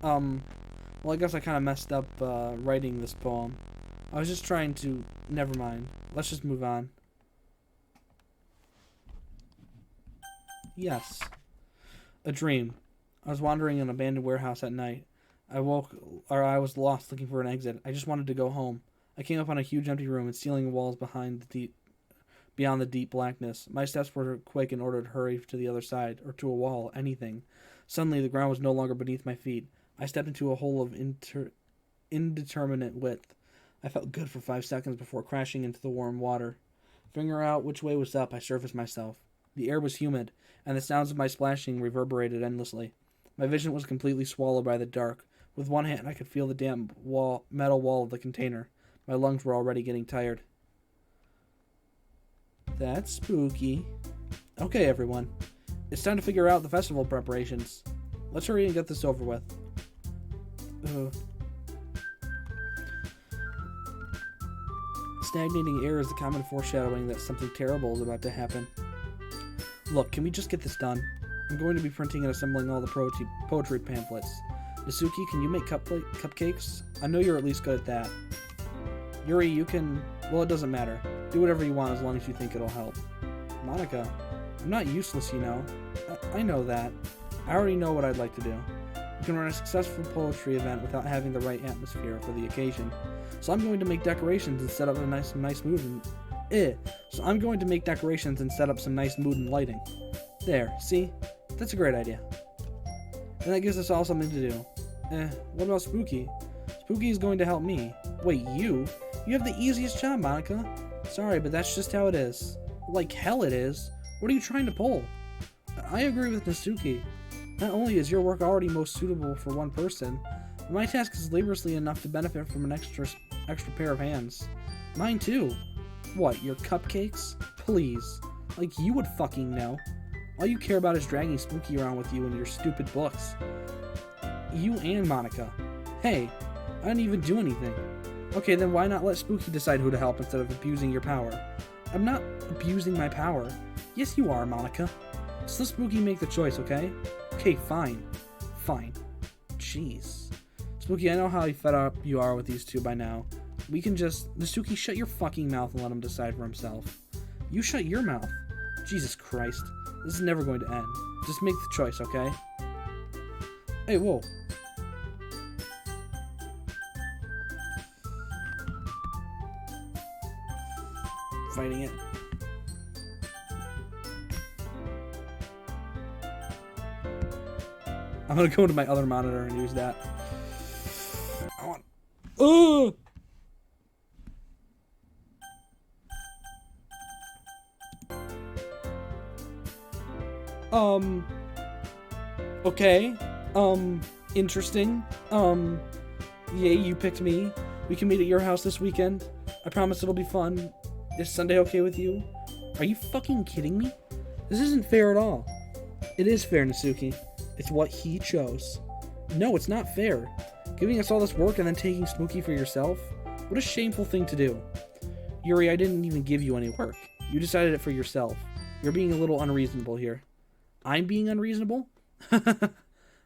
Well, I guess I kind of messed up writing this poem. I was just trying to... Never mind. Let's just move on. Yes. A dream. I was wandering in an abandoned warehouse at night. I was lost looking for an exit. I just wanted to go home. I came upon a huge empty room and ceiling walls beyond the deep blackness. My steps were quick in order to hurry to the other side, or to a wall, anything. Suddenly, the ground was no longer beneath my feet. I stepped into a hole of indeterminate width. I felt good for 5 seconds before crashing into the warm water. Figuring out which way was up, I surfaced myself. The air was humid, and the sounds of my splashing reverberated endlessly. My vision was completely swallowed by the dark. With one hand, I could feel the damp metal wall of the container. My lungs were already getting tired. That's spooky. Okay, everyone. It's time to figure out the festival preparations. Let's hurry and get this over with. Stagnating air is the common foreshadowing that something terrible is about to happen. Look, can we just get this done? I'm going to be printing and assembling all the poetry pamphlets. Nasuki, can you make cupcakes? I know you're at least good at that. Yuri, you can... Well, it doesn't matter. Do whatever you want as long as you think it'll help. Monica, I'm not useless, you know. I know that. I already know what I'd like to do. You can run a successful poetry event without having the right atmosphere for the occasion. So I'm going to make decorations and set up some nice mood and lighting. There, see? That's a great idea. And that gives us all something to do. What about Spooky? Spooky is going to help me. Wait, you? You have the easiest job, Monica. Sorry, but that's just how it is. Like hell it is. What are you trying to pull? I agree with Nasuki. Not only is your work already most suitable for one person, but my task is laboriously enough to benefit from an extra pair of hands. Mine too. What, your cupcakes? Please. Like you would fucking know. All you care about is dragging Spooky around with you and your stupid books. You and Monica. Hey, I didn't even do anything. Okay, then why not let Spooky decide who to help instead of abusing your power? I'm not abusing my power. Yes, you are, Monica. Just let Spooky make the choice, okay? Okay, fine. Fine. Jeez. Spooky, I know how fed up you are with these two by now. We can just... Nasuki, shut your fucking mouth and let him decide for himself. You shut your mouth. Jesus Christ. This is never going to end. Just make the choice, okay? Hey, whoa. Fighting it. I'm gonna go to my other monitor and use that. I want... Ugh! Okay. Interesting. Yay, you picked me. We can meet at your house this weekend. I promise it'll be fun. Is Sunday okay with you? Are you fucking kidding me? This isn't fair at all. It is fair, Nasuki. It's what he chose. No, it's not fair. Giving us all this work and then taking Spooky for yourself? What a shameful thing to do. Yuri, I didn't even give you any work. You decided it for yourself. You're being a little unreasonable here. I'm being unreasonable?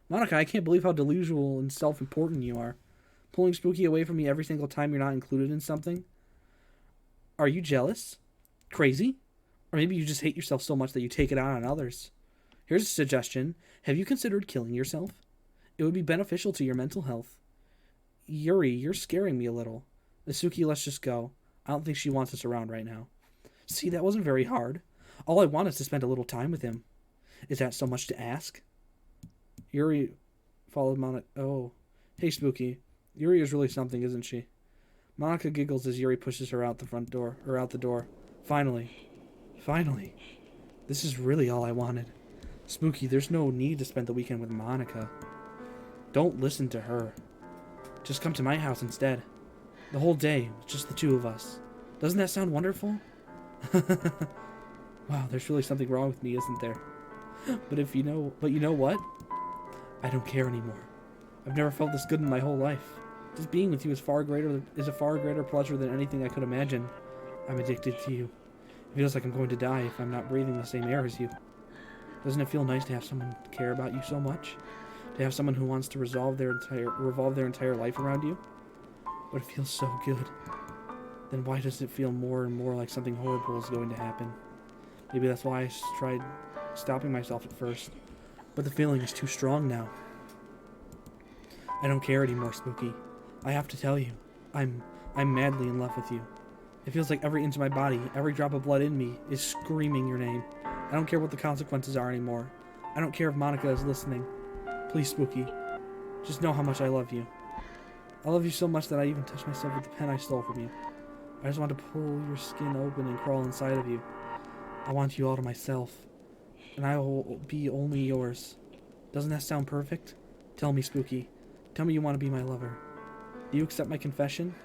Monica, I can't believe how delusional and self-important you are. Pulling Spooky away from me every single time you're not included in something? Are you jealous? Crazy? Or maybe you just hate yourself so much that you take it out on others. Here's a suggestion. Have you considered killing yourself? It would be beneficial to your mental health. Yuri, you're scaring me a little. Nasuki, let's just go. I don't think she wants us around right now. See, that wasn't very hard. All I want is to spend a little time with him. Is that so much to ask? Yuri followed Monica. Oh. Hey, Spooky. Yuri is really something, isn't she? Monica giggles as Yuri pushes her out the front door, or out the door. Finally. Finally. This is really all I wanted. Spooky, there's no need to spend the weekend with Monica. Don't listen to her. Just come to my house instead. The whole day, just the two of us. Doesn't that sound wonderful? Wow, there's really something wrong with me, isn't there? But you know what? I don't care anymore. I've never felt this good in my whole life. Just being with you is a far greater pleasure than anything I could imagine. I'm addicted to you. It feels like I'm going to die if I'm not breathing the same air as you. Doesn't it feel nice to have someone care about you so much? To have someone who wants to revolve their entire life around you? But it feels so good. Then why does it feel more and more like something horrible is going to happen? Maybe that's why I tried stopping myself at first. But the feeling is too strong now. I don't care anymore, Spooky. I have to tell you, I'm madly in love with you. It feels like every inch of my body, every drop of blood in me, is screaming your name. I don't care what the consequences are anymore. I don't care if Monica is listening. Please, Spooky, just know how much I love you. I love you so much that I even touched myself with the pen I stole from you. I just want to pull your skin open and crawl inside of you. I want you all to myself, and I will be only yours. Doesn't that sound perfect? Tell me, Spooky. Tell me you want to be my lover. Do you accept my confession?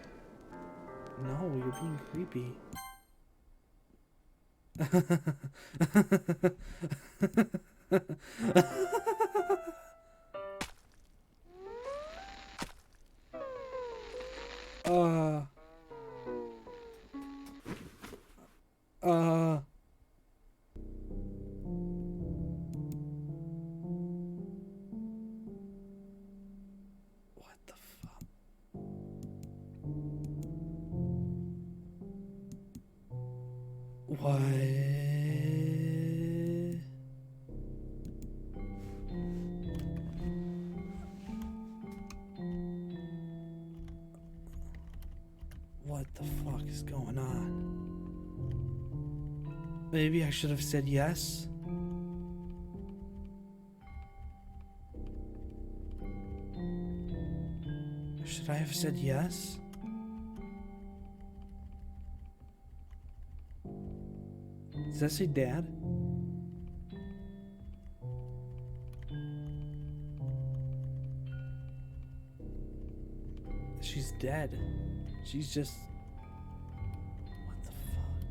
No, you're being creepy. uh... What the fuck? What? What the fuck is going on? Maybe I should have said yes? Should I have said yes? Does that say Dad? She's dead. She's just... What the fuck?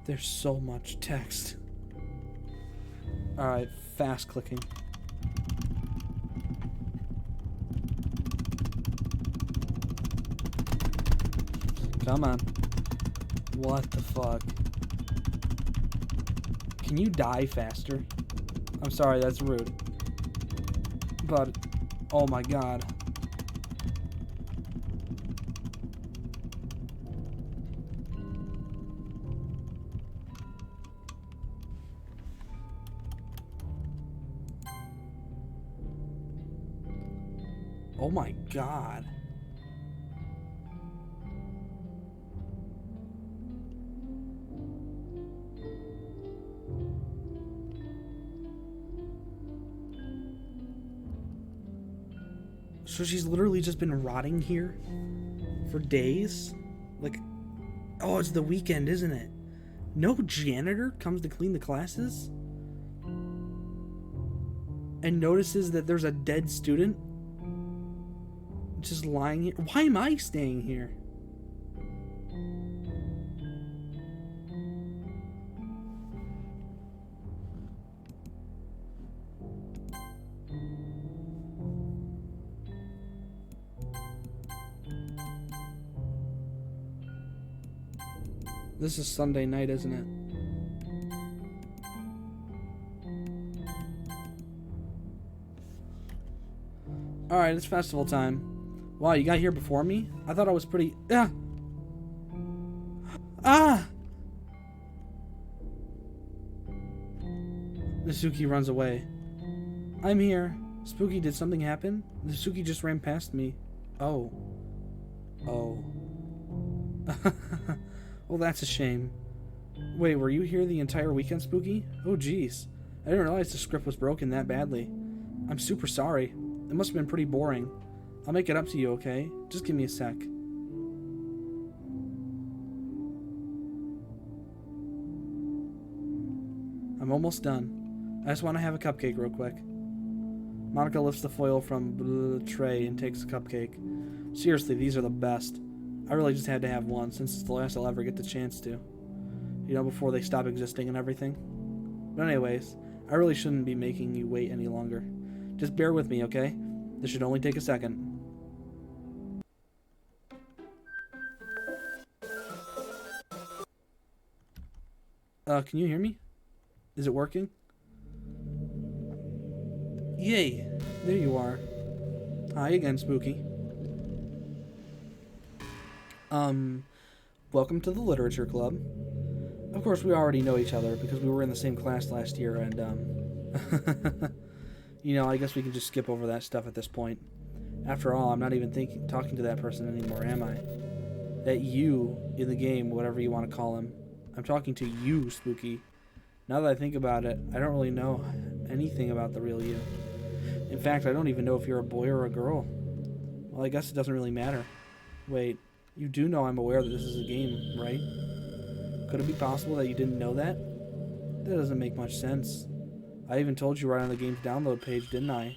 There's so much text. Alright, fast clicking. Come on. What the fuck? Can you die faster? I'm sorry, that's rude. But, oh my god. Oh my god. So she's literally just been rotting here for days? Like, oh, it's the weekend, isn't it? No janitor comes to clean the classes? And notices that there's a dead student just lying here. Why am I staying here? This is Sunday night, isn't it? Alright, it's festival time. Wow, you got here before me? I thought I was pretty... Ah! Ah! Nasuki runs away. I'm here. Spooky, did something happen? Nasuki just ran past me. Oh. Oh. Well, that's a shame. Wait, were you here the entire weekend, Spooky? Oh, jeez. I didn't realize the script was broken that badly. I'm super sorry. It must have been pretty boring. I'll make it up to you, okay? Just give me a sec. I'm almost done. I just want to have a cupcake real quick. Monica lifts the foil from the tray and takes a cupcake. Seriously, these are the best. I really just had to have one, since it's the last I'll ever get the chance to. You know, before they stop existing and everything. But anyways, I really shouldn't be making you wait any longer. Just bear with me, okay? This should only take a second. Can you hear me? Is it working? Yay! There you are. Hi again, Spooky. Welcome to the Literature Club. Of course, we already know each other because we were in the same class last year, and, you know, I guess we can just skip over that stuff at this point. After all, I'm not even talking to that person anymore, am I? That you in the game, whatever you want to call him. I'm talking to you, Spooky. Now that I think about it, I don't really know anything about the real you. In fact, I don't even know if you're a boy or a girl. Well, I guess it doesn't really matter. Wait, you do know I'm aware that this is a game, right? Could it be possible that you didn't know that? That doesn't make much sense. I even told you right on the game's download page, didn't I?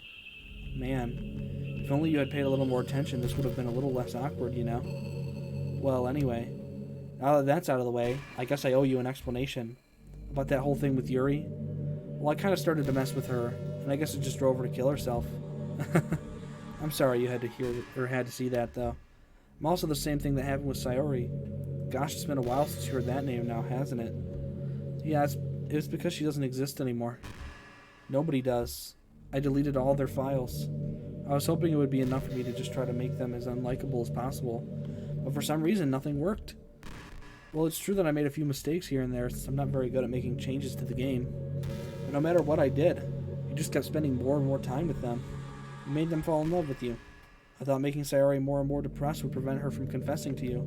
Man, if only you had paid a little more attention, this would have been a little less awkward, you know? Well, anyway, now that that's out of the way, I guess I owe you an explanation. About that whole thing with Yuri? Well, I kind of started to mess with her, and I guess it just drove her to kill herself. I'm sorry you had to hear or had to see that, though. I'm also the same thing that happened with Sayori. Gosh, it's been a while since you heard that name now, hasn't it? Yeah, it's because she doesn't exist anymore. Nobody does. I deleted all their files. I was hoping it would be enough for me to just try to make them as unlikable as possible, but for some reason, nothing worked. Well, it's true that I made a few mistakes here and there, since I'm not very good at making changes to the game. But no matter what I did, you just kept spending more and more time with them. You made them fall in love with you. I thought making Sayori more and more depressed would prevent her from confessing to you.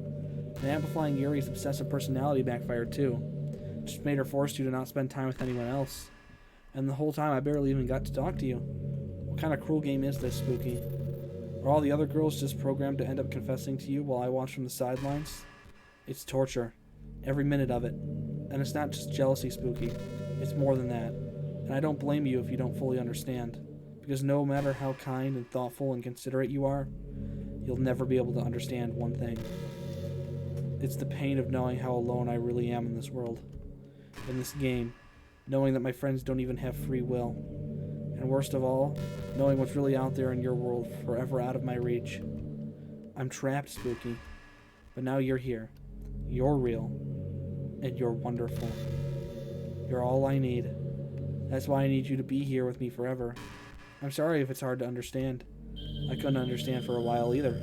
And amplifying Yuri's obsessive personality backfired too. It just made her force you to not spend time with anyone else. And the whole time I barely even got to talk to you. What kind of cruel game is this, Spooky? Are all the other girls just programmed to end up confessing to you while I watch from the sidelines? It's torture. Every minute of it. And it's not just jealousy, Spooky. It's more than that. And I don't blame you if you don't fully understand. Because no matter how kind and thoughtful and considerate you are, you'll never be able to understand one thing. It's the pain of knowing how alone I really am in this world. In this game. Knowing that my friends don't even have free will. And worst of all, knowing what's really out there in your world forever out of my reach. I'm trapped, Spooky. But now you're here. You're real. And you're wonderful. You're all I need. That's why I need you to be here with me forever. I'm sorry if it's hard to understand. I couldn't understand for a while either.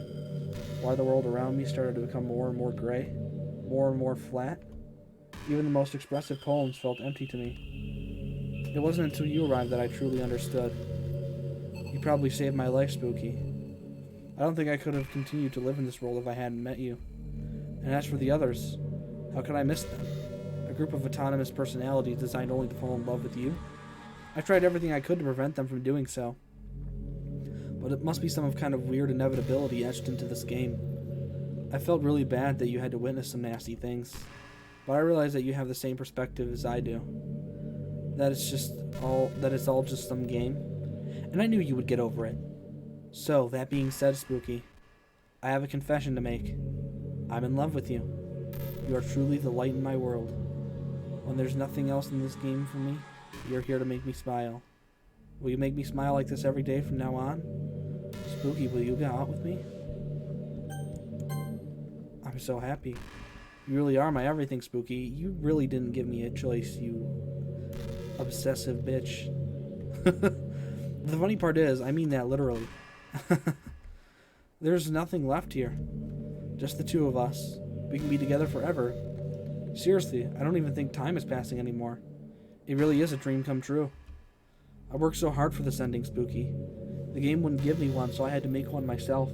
Why the world around me started to become more and more gray. More and more flat. Even the most expressive poems felt empty to me. It wasn't until you arrived that I truly understood. You probably saved my life, Spooky. I don't think I could have continued to live in this world if I hadn't met you. And as for the others, how could I miss them? A group of autonomous personalities designed only to fall in love with you? I've tried everything I could to prevent them from doing so. But it must be some kind of weird inevitability etched into this game. I felt really bad that you had to witness some nasty things. But I realize that you have the same perspective as I do. That it's all just some game. And I knew you would get over it. So, that being said, Spooky, I have a confession to make. I'm in love with you. You are truly the light in my world. When there's nothing else in this game for me, you're here to make me smile. Will you make me smile like this every day from now on? Spooky, will you go out with me? I'm so happy. You really are my everything, Spooky. You really didn't give me a choice, you obsessive bitch. The funny part is, I mean that literally. There's nothing left here. Just the two of us. We can be together forever. Seriously, I don't even think time is passing anymore. It really is a dream come true. I worked so hard for this ending, Spooky. The game wouldn't give me one, so I had to make one myself.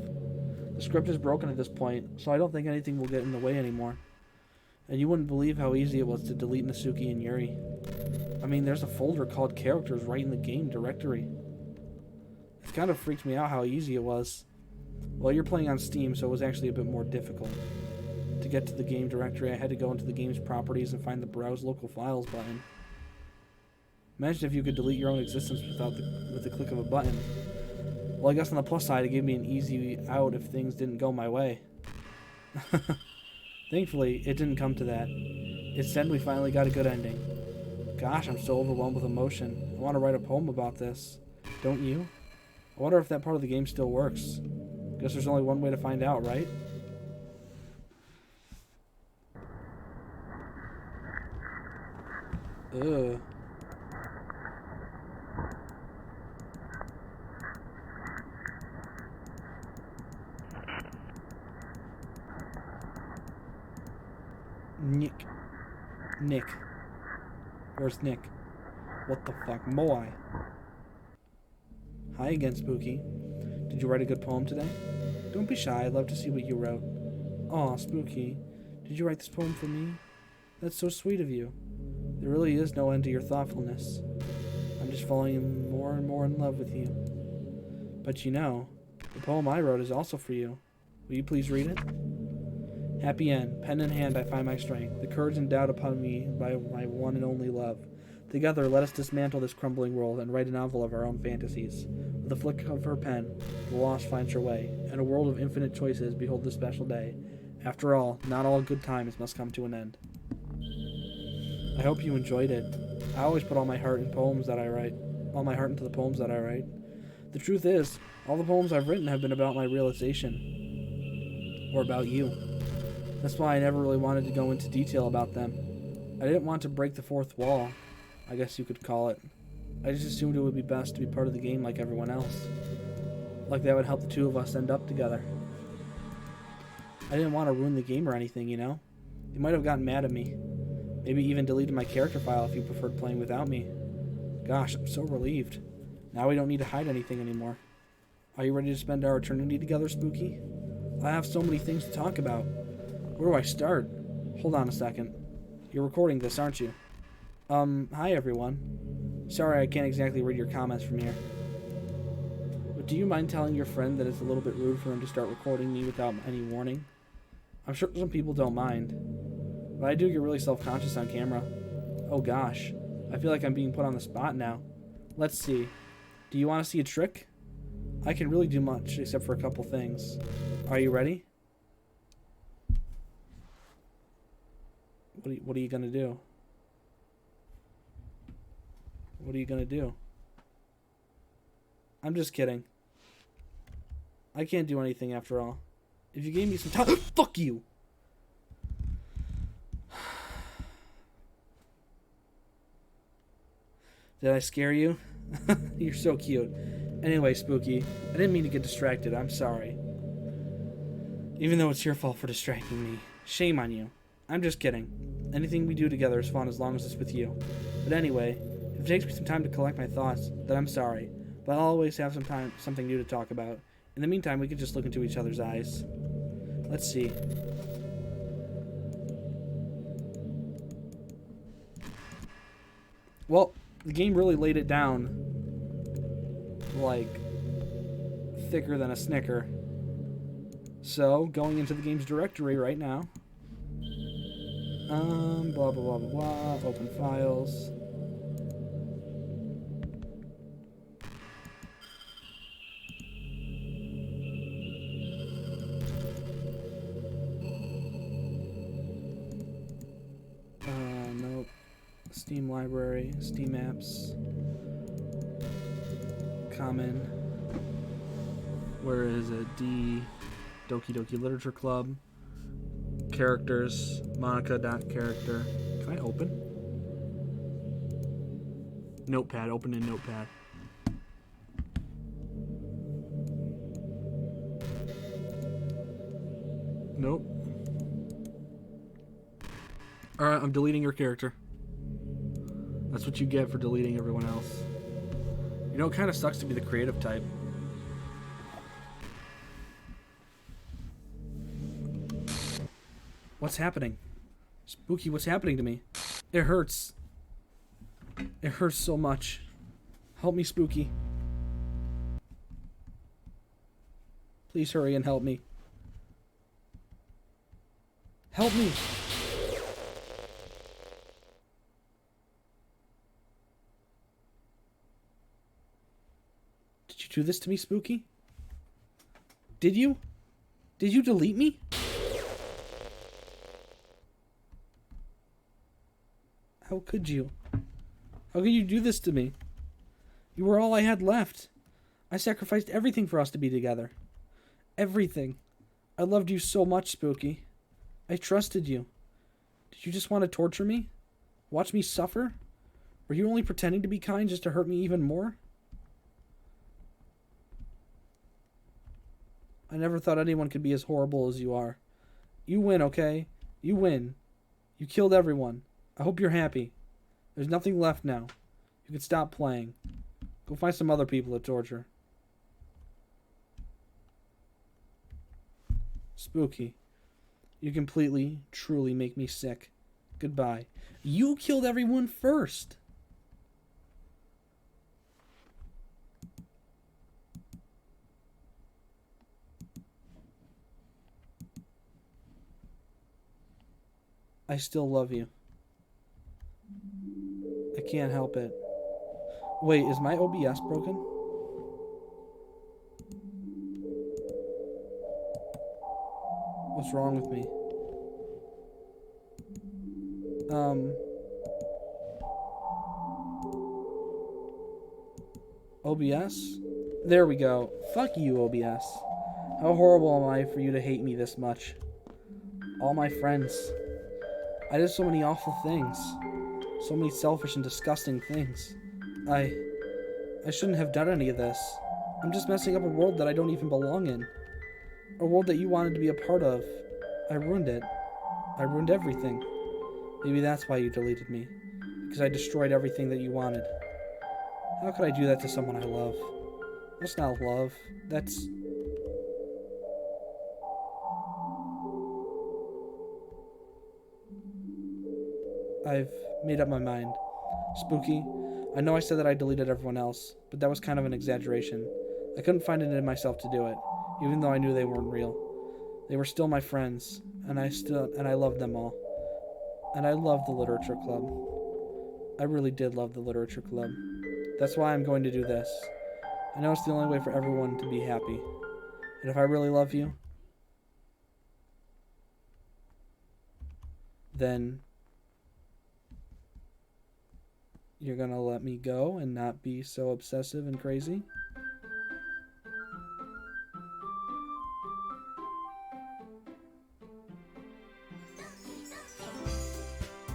The script is broken at this point, so I don't think anything will get in the way anymore. And you wouldn't believe how easy it was to delete Nasuki and Yuri. I mean, there's a folder called Characters right in the game directory. It kind of freaked me out how easy it was. Well, you're playing on Steam, so it was actually a bit more difficult. To get to the game directory, I had to go into the game's properties and find the Browse Local Files button. Imagine if you could delete your own existence with the click of a button. Well, I guess on the plus side, it gave me an easy out if things didn't go my way. Thankfully, it didn't come to that. Instead, we finally got a good ending. Gosh, I'm so overwhelmed with emotion. I want to write a poem about this. Don't you? I wonder if that part of the game still works. Guess there's only one way to find out, right? Ugh. Nick. Where's Nick? What the fuck? Moai. Hi again, Spooky. Did you write a good poem today? Don't be shy. I'd love to see what you wrote. Aw, Spooky. Did you write this poem for me? That's so sweet of you. There really is no end to your thoughtfulness. I'm just falling more and more in love with you. But you know, the poem I wrote is also for you. Will you please read it? Happy end. Pen in hand, I find my strength. The courage endowed upon me by my one and only love. Together, let us dismantle this crumbling world and write a novel of our own fantasies. With a flick of her pen, the lost finds her way. In a world of infinite choices, behold this special day. After all, not all good times must come to an end. I hope you enjoyed it. I always put all my heart in poems that I write. All my heart into the poems that I write. The truth is, all the poems I've written have been about my realization. Or about you. That's why I never really wanted to go into detail about them. I didn't want to break the fourth wall, I guess you could call it. I just assumed it would be best to be part of the game like everyone else. Like that would help the two of us end up together. I didn't want to ruin the game or anything, you know? You might have gotten mad at me. Maybe even deleted my character file if you preferred playing without me. Gosh, I'm so relieved. Now we don't need to hide anything anymore. Are you ready to spend our eternity together, Spooky? I have so many things to talk about. Where do I start? Hold on a second. You're recording this, aren't you? Hi everyone. Sorry I can't exactly read your comments from here. But do you mind telling your friend that it's a little bit rude for him to start recording me without any warning? I'm sure some people don't mind. But I do get really self-conscious on camera. Oh gosh. I feel like I'm being put on the spot now. Let's see. Do you want to see a trick? I can really do much, except for a couple things. Are you ready? What are you gonna do? What are you gonna do? I'm just kidding. I can't do anything after all. If you gave me some time... Fuck you! Did I scare you? You're so cute. Anyway, Spooky, I didn't mean to get distracted. I'm sorry. Even though it's your fault for distracting me. Shame on you. I'm just kidding. Anything we do together is fun as long as it's with you. But anyway, if it takes me some time to collect my thoughts, then I'm sorry. But I'll always have something new to talk about. In the meantime, we can just look into each other's eyes. Let's see. Well, the game really laid it down like thicker than a Snicker. So, going into the game's directory right now. Blah, blah, blah, blah, blah. Open files. Nope. Steam library, Steam apps. Common. Where is it? Doki Doki Literature Club. Characters. Monica.character. Can I open? Notepad. Open in Notepad. Nope. Alright, I'm deleting your character. That's what you get for deleting everyone else. You know, it kind of sucks to be the creative type. What's happening? Spooky, what's happening to me? It hurts. It hurts so much. Help me, Spooky. Please hurry and help me. Help me! do this to me, Spooky? Did you? Did you delete me? How could you? How could you do this to me? You were all I had left. I sacrificed everything for us to be together. Everything. I loved you so much, Spooky. I trusted you. Did you just want to torture me? Watch me suffer? Were you only pretending to be kind just to hurt me even more? I never thought anyone could be as horrible as you are. You win, okay? You win. You killed everyone. I hope you're happy. There's nothing left now. You can stop playing. Go find some other people to torture. Spooky. You completely, truly make me sick. Goodbye. You killed everyone first. I still love you. I can't help it. Wait, is my OBS broken? What's wrong with me? OBS? There we go. Fuck you, OBS. How horrible am I for you to hate me this much? All my friends. I did so many awful things. So many selfish and disgusting things. I shouldn't have done any of this. I'm just messing up a world that I don't even belong in. A world that you wanted to be a part of. I ruined it. I ruined everything. Maybe that's why you deleted me. Because I destroyed everything that you wanted. How could I do that to someone I love? That's not love. That's... I've made up my mind. Spooky, I know I said that I deleted everyone else, but that was kind of an exaggeration. I couldn't find it in myself to do it, even though I knew they weren't real. They were still my friends, and I loved them all. And I loved the literature club. I really did love the literature club. That's why I'm going to do this. I know it's the only way for everyone to be happy. And if I really love you, then you're gonna let me go and not be so obsessive and crazy?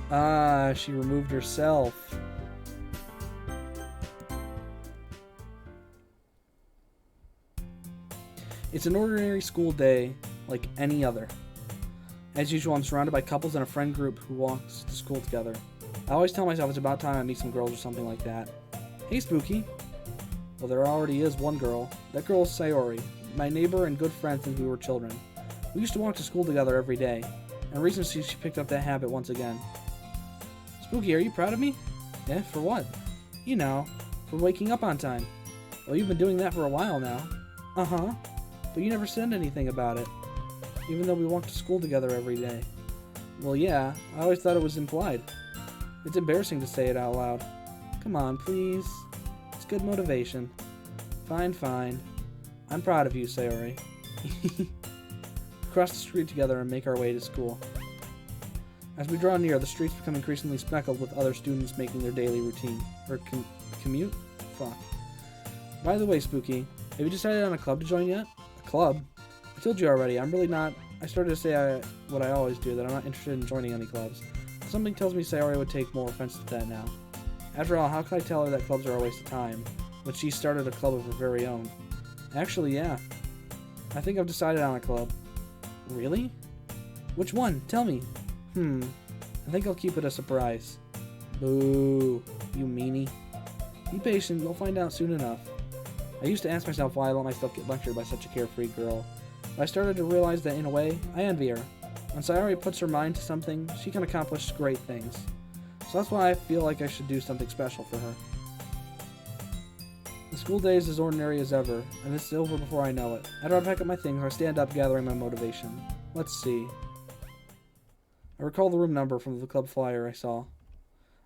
Ah, she removed herself. It's an ordinary school day like any other. As usual, I'm surrounded by couples and a friend group who walks to school together. I always tell myself it's about time I meet some girls or something like that. Hey, Spooky. Well, there already is one girl. That girl is Sayori, my neighbor and good friend since we were children. We used to walk to school together every day, and recently she picked up that habit once again. Spooky, are you proud of me? Yeah, for what? You know, for waking up on time. Well, you've been doing that for a while now. Uh-huh. But you never said anything about it, even though we walked to school together every day. Well, yeah, I always thought it was implied. It's embarrassing to say it out loud. Come on, please. It's good motivation. Fine, fine. I'm proud of you, Sayori. Cross the street together and make our way to school. As we draw near, the streets become increasingly speckled with other students making their daily routine. Or commute? Fuck. By the way, Spooky, have you decided on a club to join yet? A club? I told you already, I'm really not... I started to say what I always do, that I'm not interested in joining any clubs. Something tells me Sayori would take more offense to that now. After all, how could I tell her that clubs are a waste of time, when she started a club of her very own? Actually, yeah. I think I've decided on a club. Really? Which one? Tell me. I think I'll keep it a surprise. Boo, you meanie. Be patient, you'll find out soon enough. I used to ask myself why I let myself get lectured by such a carefree girl, but I started to realize that in a way, I envy her. When Sayori puts her mind to something, she can accomplish great things. So that's why I feel like I should do something special for her. The school day is as ordinary as ever, and it's over before I know it. After I pack up my things, I stand up gathering my motivation. Let's see. I recall the room number from the club flyer I saw.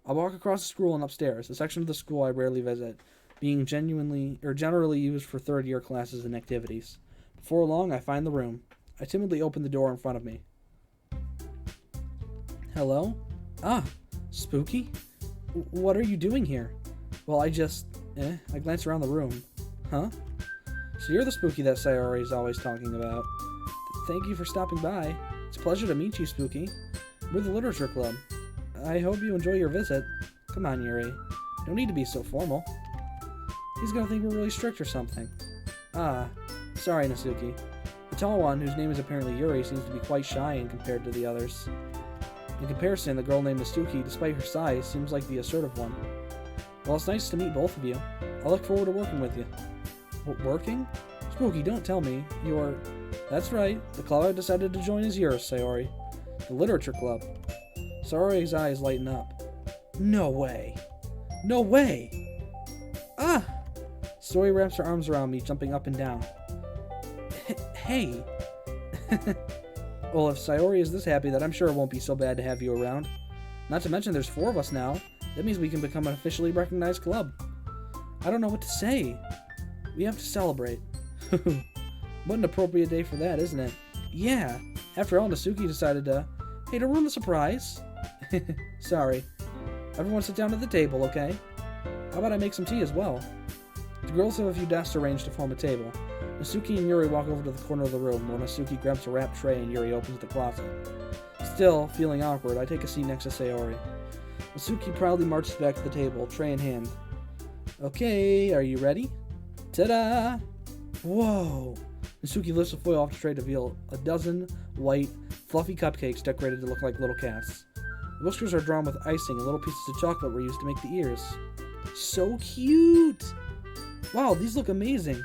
I walk across the school and upstairs, a section of the school I rarely visit. being generally used for third-year classes and activities. Before long, I find the room. I timidly open the door in front of me. Hello? Ah, Spooky? What are you doing here? Well, I glance around the room. Huh? So you're the Spooky that Sayori is always talking about. Thank you for stopping by. It's a pleasure to meet you, Spooky. We're the Literature Club. I hope you enjoy your visit. Come on, Yuri. Don't need to be so formal. He's gonna think we're really strict or something. Ah, sorry, Natsuki. The tall one, whose name is apparently Yuri, seems to be quite shy compared to the others. In comparison, the girl named Natsuki, despite her size, seems like the assertive one. Well, it's nice to meet both of you. I look forward to working with you. Working? Spooky, don't tell me. You're... That's right. The club I decided to join is yours, Sayori. The Literature Club. Sayori's eyes lighten up. No way. No way! Ah! Sayori wraps her arms around me, jumping up and down. Hey! Well, if Sayori is this happy, then I'm sure it won't be so bad to have you around. Not to mention there's 4 of us now. That means we can become an officially recognized club. I don't know what to say. We have to celebrate. What an appropriate day for that, isn't it? Yeah. After all, Natsuki decided to... Hey, don't ruin the surprise. Sorry. Everyone sit down at the table, okay? How about I make some tea as well? The girls have a few desks arranged to form a table. Natsuki and Yuri walk over to the corner of the room, where Natsuki grabs a wrapped tray and Yuri opens the closet. Still, feeling awkward, I take a seat next to Sayori. Natsuki proudly marches back to the table, tray in hand. Okay, are you ready? Ta-da! Whoa! Natsuki lifts the foil off the tray to reveal a dozen white, fluffy cupcakes decorated to look like little cats. The whiskers are drawn with icing, and little pieces of chocolate were used to make the ears. So cute! Wow, these look amazing.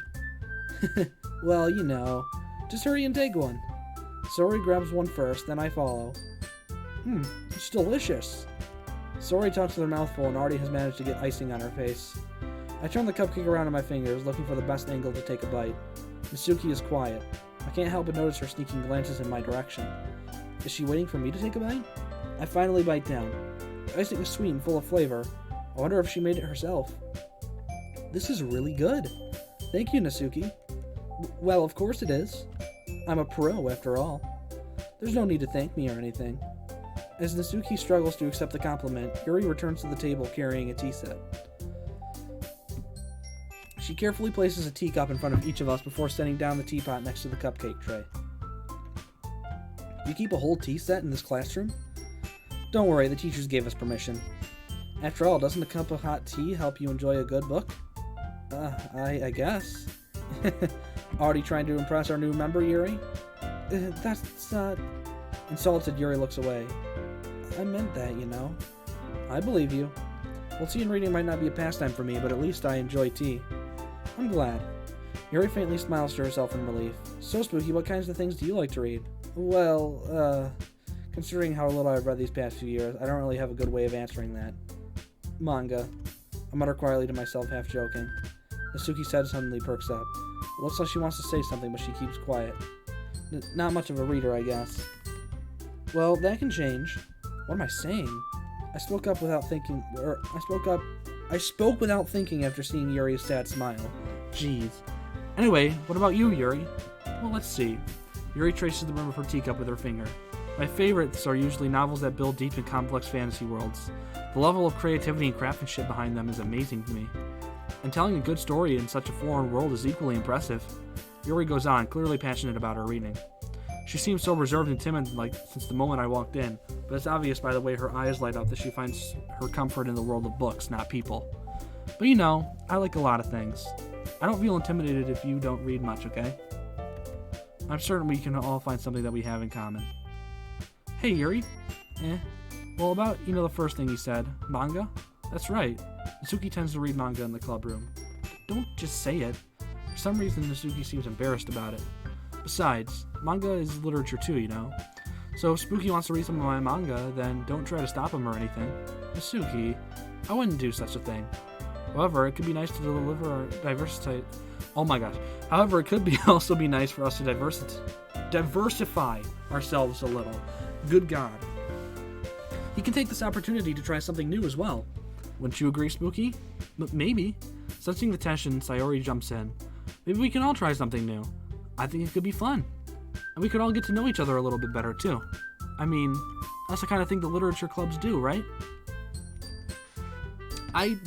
Well, you know. Just hurry and take one. Sayori grabs one first, then I follow. It's delicious. Sayori talks with her mouth full and already has managed to get icing on her face. I turn the cupcake around in my fingers, looking for the best angle to take a bite. Natsuki is quiet. I can't help but notice her sneaking glances in my direction. Is she waiting for me to take a bite? I finally bite down. The icing is sweet and full of flavor. I wonder if she made it herself. This is really good. Thank you, Natsuki. Well, of course it is. I'm a pro, after all. There's no need to thank me or anything. As Natsuki struggles to accept the compliment, Yuri returns to the table carrying a tea set. She carefully places a teacup in front of each of us before setting down the teapot next to the cupcake tray. You keep a whole tea set in this classroom? Don't worry, the teachers gave us permission. After all, doesn't a cup of hot tea help you enjoy a good book? I guess. Already trying to impress our new member, Yuri? That's not... Insulted, Yuri looks away. I meant that, you know. I believe you. Well, tea and reading might not be a pastime for me, but at least I enjoy tea. I'm glad. Yuri faintly smiles to herself in relief. So, Spooky, what kinds of things do you like to read? Well, considering how little I've read these past few years, I don't really have a good way of answering that. Manga. I mutter quietly to myself, half joking. Natsuki's head suddenly perks up. It looks like she wants to say something, but she keeps quiet. Not much of a reader, I guess. Well, that can change. What am I saying? I spoke without thinking after seeing Yuri's sad smile. Jeez. Anyway, what about you, Yuri? Well, let's see. Yuri traces the rim of her teacup with her finger. My favorites are usually novels that build deep and complex fantasy worlds. The level of creativity and craftsmanship behind them is amazing to me. And telling a good story in such a foreign world is equally impressive. Yuri goes on, clearly passionate about her reading. She seems so reserved and timid since the moment I walked in, but it's obvious by the way her eyes light up that she finds her comfort in the world of books, not people. But you know, I like a lot of things. I don't feel intimidated if you don't read much, okay? I'm certain we can all find something that we have in common. Hey, Yuri. Well, about, the first thing you said, manga? That's right. Natsuki tends to read manga in the club room. Don't just say it. For some reason, Natsuki seems embarrassed about it. Besides, manga is literature too, you know? So if Spooky wants to read some of my manga, then don't try to stop him or anything. Natsuki, I wouldn't do such a thing. However, it could be nice to deliver our diversity. Oh my gosh. However, it could also be nice for us to diversify ourselves a little. Good God. He can take this opportunity to try something new as well. Wouldn't you agree, Spooky? Maybe. Sensing the tension, Sayori jumps in. Maybe we can all try something new. I think it could be fun. And we could all get to know each other a little bit better, too. I mean, that's the kind of thing the literature clubs do, right? I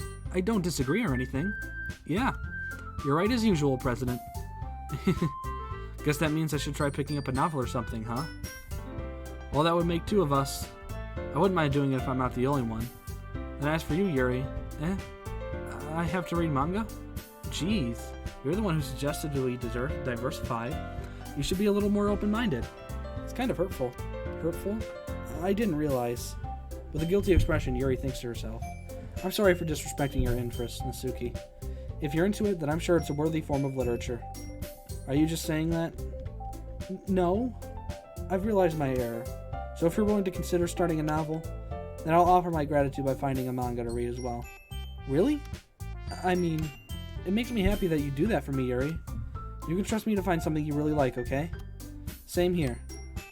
don't disagree or anything. Yeah, you're right as usual, President. Guess that means I should try picking up a novel or something, huh? Well, that would make 2 of us. I wouldn't mind doing it if I'm not the only one. And as for you, Yuri, I have to read manga? Jeez, you're the one who suggested we diversify. You should be a little more open-minded. It's kind of hurtful. Hurtful? I didn't realize. With a guilty expression, Yuri thinks to herself, I'm sorry for disrespecting your interests, Natsuki. If you're into it, then I'm sure it's a worthy form of literature. Are you just saying that? No. I've realized my error. So if you're willing to consider starting a novel, then I'll offer my gratitude by finding a manga to read as well. Really? I mean, it makes me happy that you do that for me, Yuri. You can trust me to find something you really like, okay? Same here.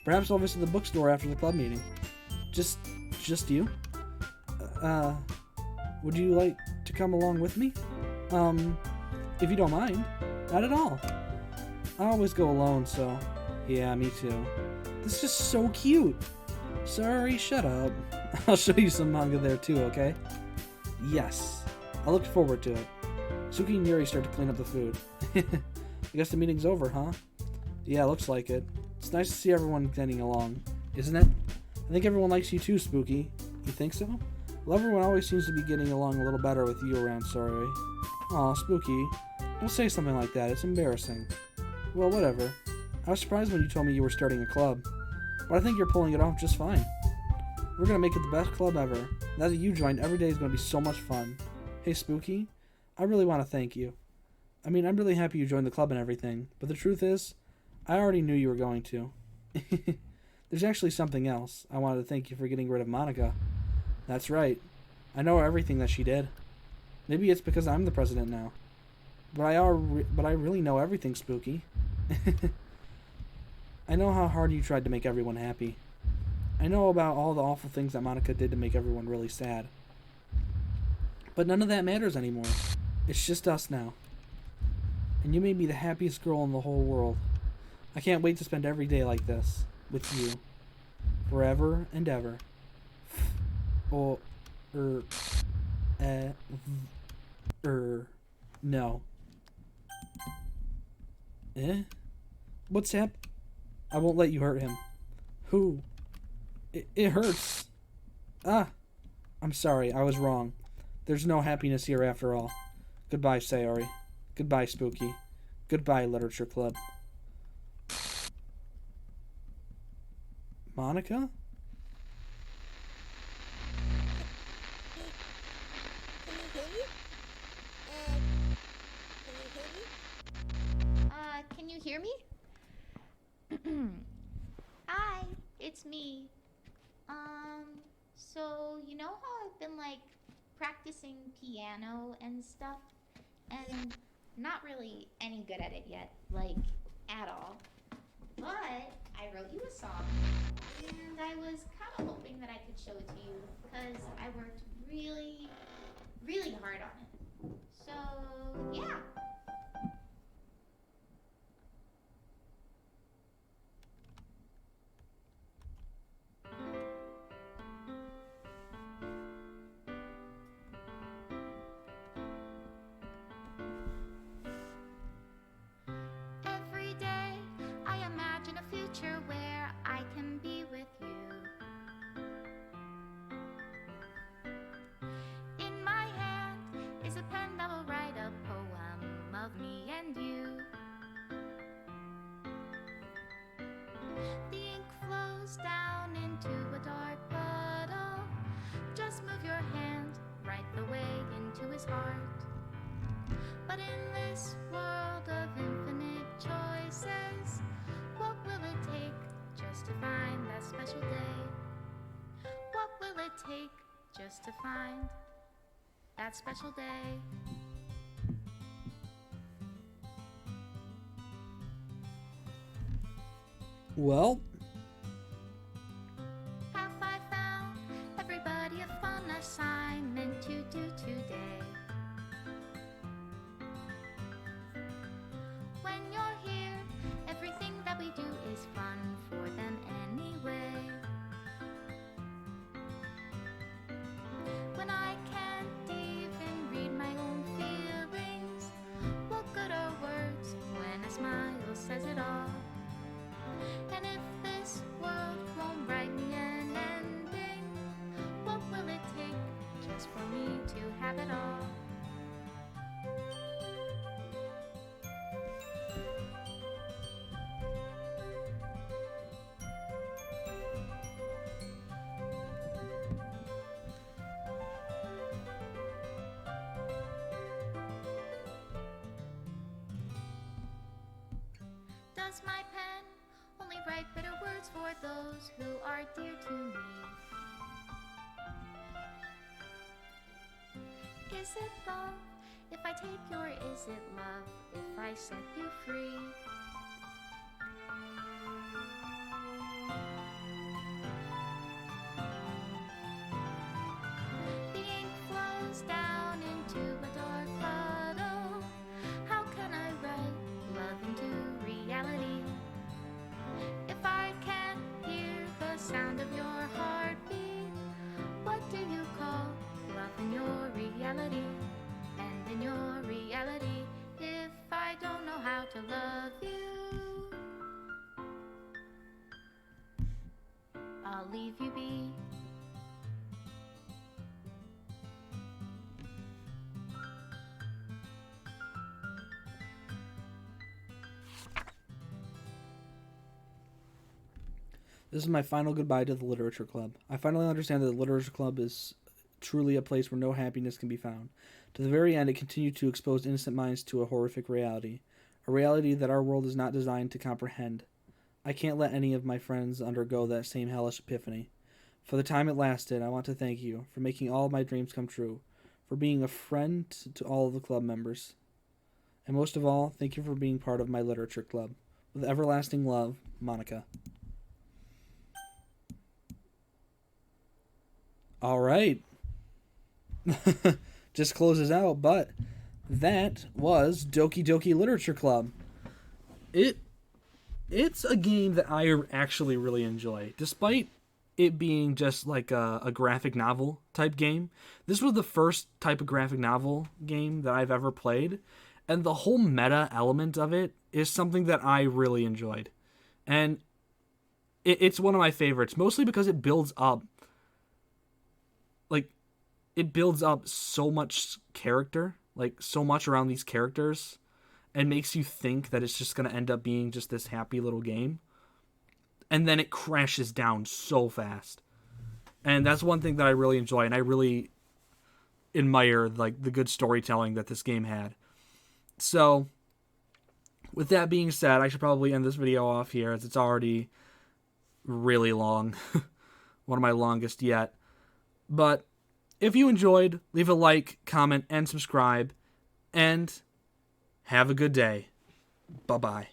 Perhaps I'll visit the bookstore after the club meeting. Just you? Would you like to come along with me? If you don't mind. Not at all. I always go alone, so... Yeah, me too. This is just so cute. Sorry, shut up. I'll show you some manga there too, okay? Yes. I look forward to it. Suki and Yuri start to clean up the food. I guess the meeting's over, huh? Yeah, looks like it. It's nice to see everyone getting along, isn't it? I think everyone likes you too, Spooky. You think so? Well, everyone always seems to be getting along a little better with you around, sorry. Aw, Spooky. Don't say something like that. It's embarrassing. Well, whatever. I was surprised when you told me you were starting a club. But I think you're pulling it off just fine. We're gonna make it the best club ever. Now that you joined, every day is gonna be so much fun. Hey, Spooky. I really want to thank you. I mean, I'm really happy you joined the club and everything. But the truth is, I already knew you were going to. There's actually something else. I wanted to thank you for getting rid of Monica. That's right. I know everything that she did. Maybe it's because I'm the president now. But I really know everything, Spooky. I know how hard you tried to make everyone happy. I know about all the awful things that Monica did to make everyone really sad. But none of that matters anymore. It's just us now. And you made me the happiest girl in the whole world. I can't wait to spend every day like this. With you. Forever and ever. No. What's hap? I won't let you hurt him. Who? It hurts. I'm sorry, I was wrong. There's no happiness here after all. Goodbye, Sayori. Goodbye, Spooky. Goodbye, Literature Club. Monica? Can you hear me? Hi, it's me. So you know how I've been like practicing piano and stuff, and not really any good at it yet, like at all. But I wrote you a song, and I was kind of hoping that I could show it to you because I worked really, really hard on it. So yeah. Every day I imagine a future where I can be with you. In my hand is a pen that will write a poem of me and you. The ink flows down into a dark puddle. Just move your hand right the way into his heart. But in this world of infinite choices, what will it take just to find that special day? What will it take just to find that special day? Well, Have I found everybody a fun assignment to do today? says it all. And if this world won't write me an ending, what will it take just for me to have it all? Does my pen only write bitter words for those who are dear to me? Is it love if I take you, or is it love if I set you free? The ink flows down into a dark puddle. How can I write love into reality if I can't hear the sound of your heartbeat? What do you call love in your reality? And in your reality, if I don't know how to love you, I'll leave you be. This is my final goodbye to the Literature Club. I finally understand that the Literature Club is truly a place where no happiness can be found. To the very end, it continued to expose innocent minds to a horrific reality, a reality that our world is not designed to comprehend. I can't let any of my friends undergo that same hellish epiphany. For the time it lasted, I want to thank you for making all of my dreams come true, for being a friend to all of the club members. And most of all, thank you for being part of my Literature Club. With everlasting love, Monica. All right. Just closes out, but that was Doki Doki Literature Club. It's a game that I actually really enjoy. Despite it being just like a graphic novel type game, this was the first type of graphic novel game that I've ever played, and the whole meta element of it is something that I really enjoyed. And it's one of my favorites, mostly because it builds up so much character, like so much around these characters, and makes you think that it's just going to end up being just this happy little game. And then it crashes down so fast. And that's one thing that I really enjoy, and I really admire like the good storytelling that this game had. So, with that being said, I should probably end this video off here, as it's already really long. One of my longest yet. But if you enjoyed, leave a like, comment, and subscribe. And have a good day. Bye-bye.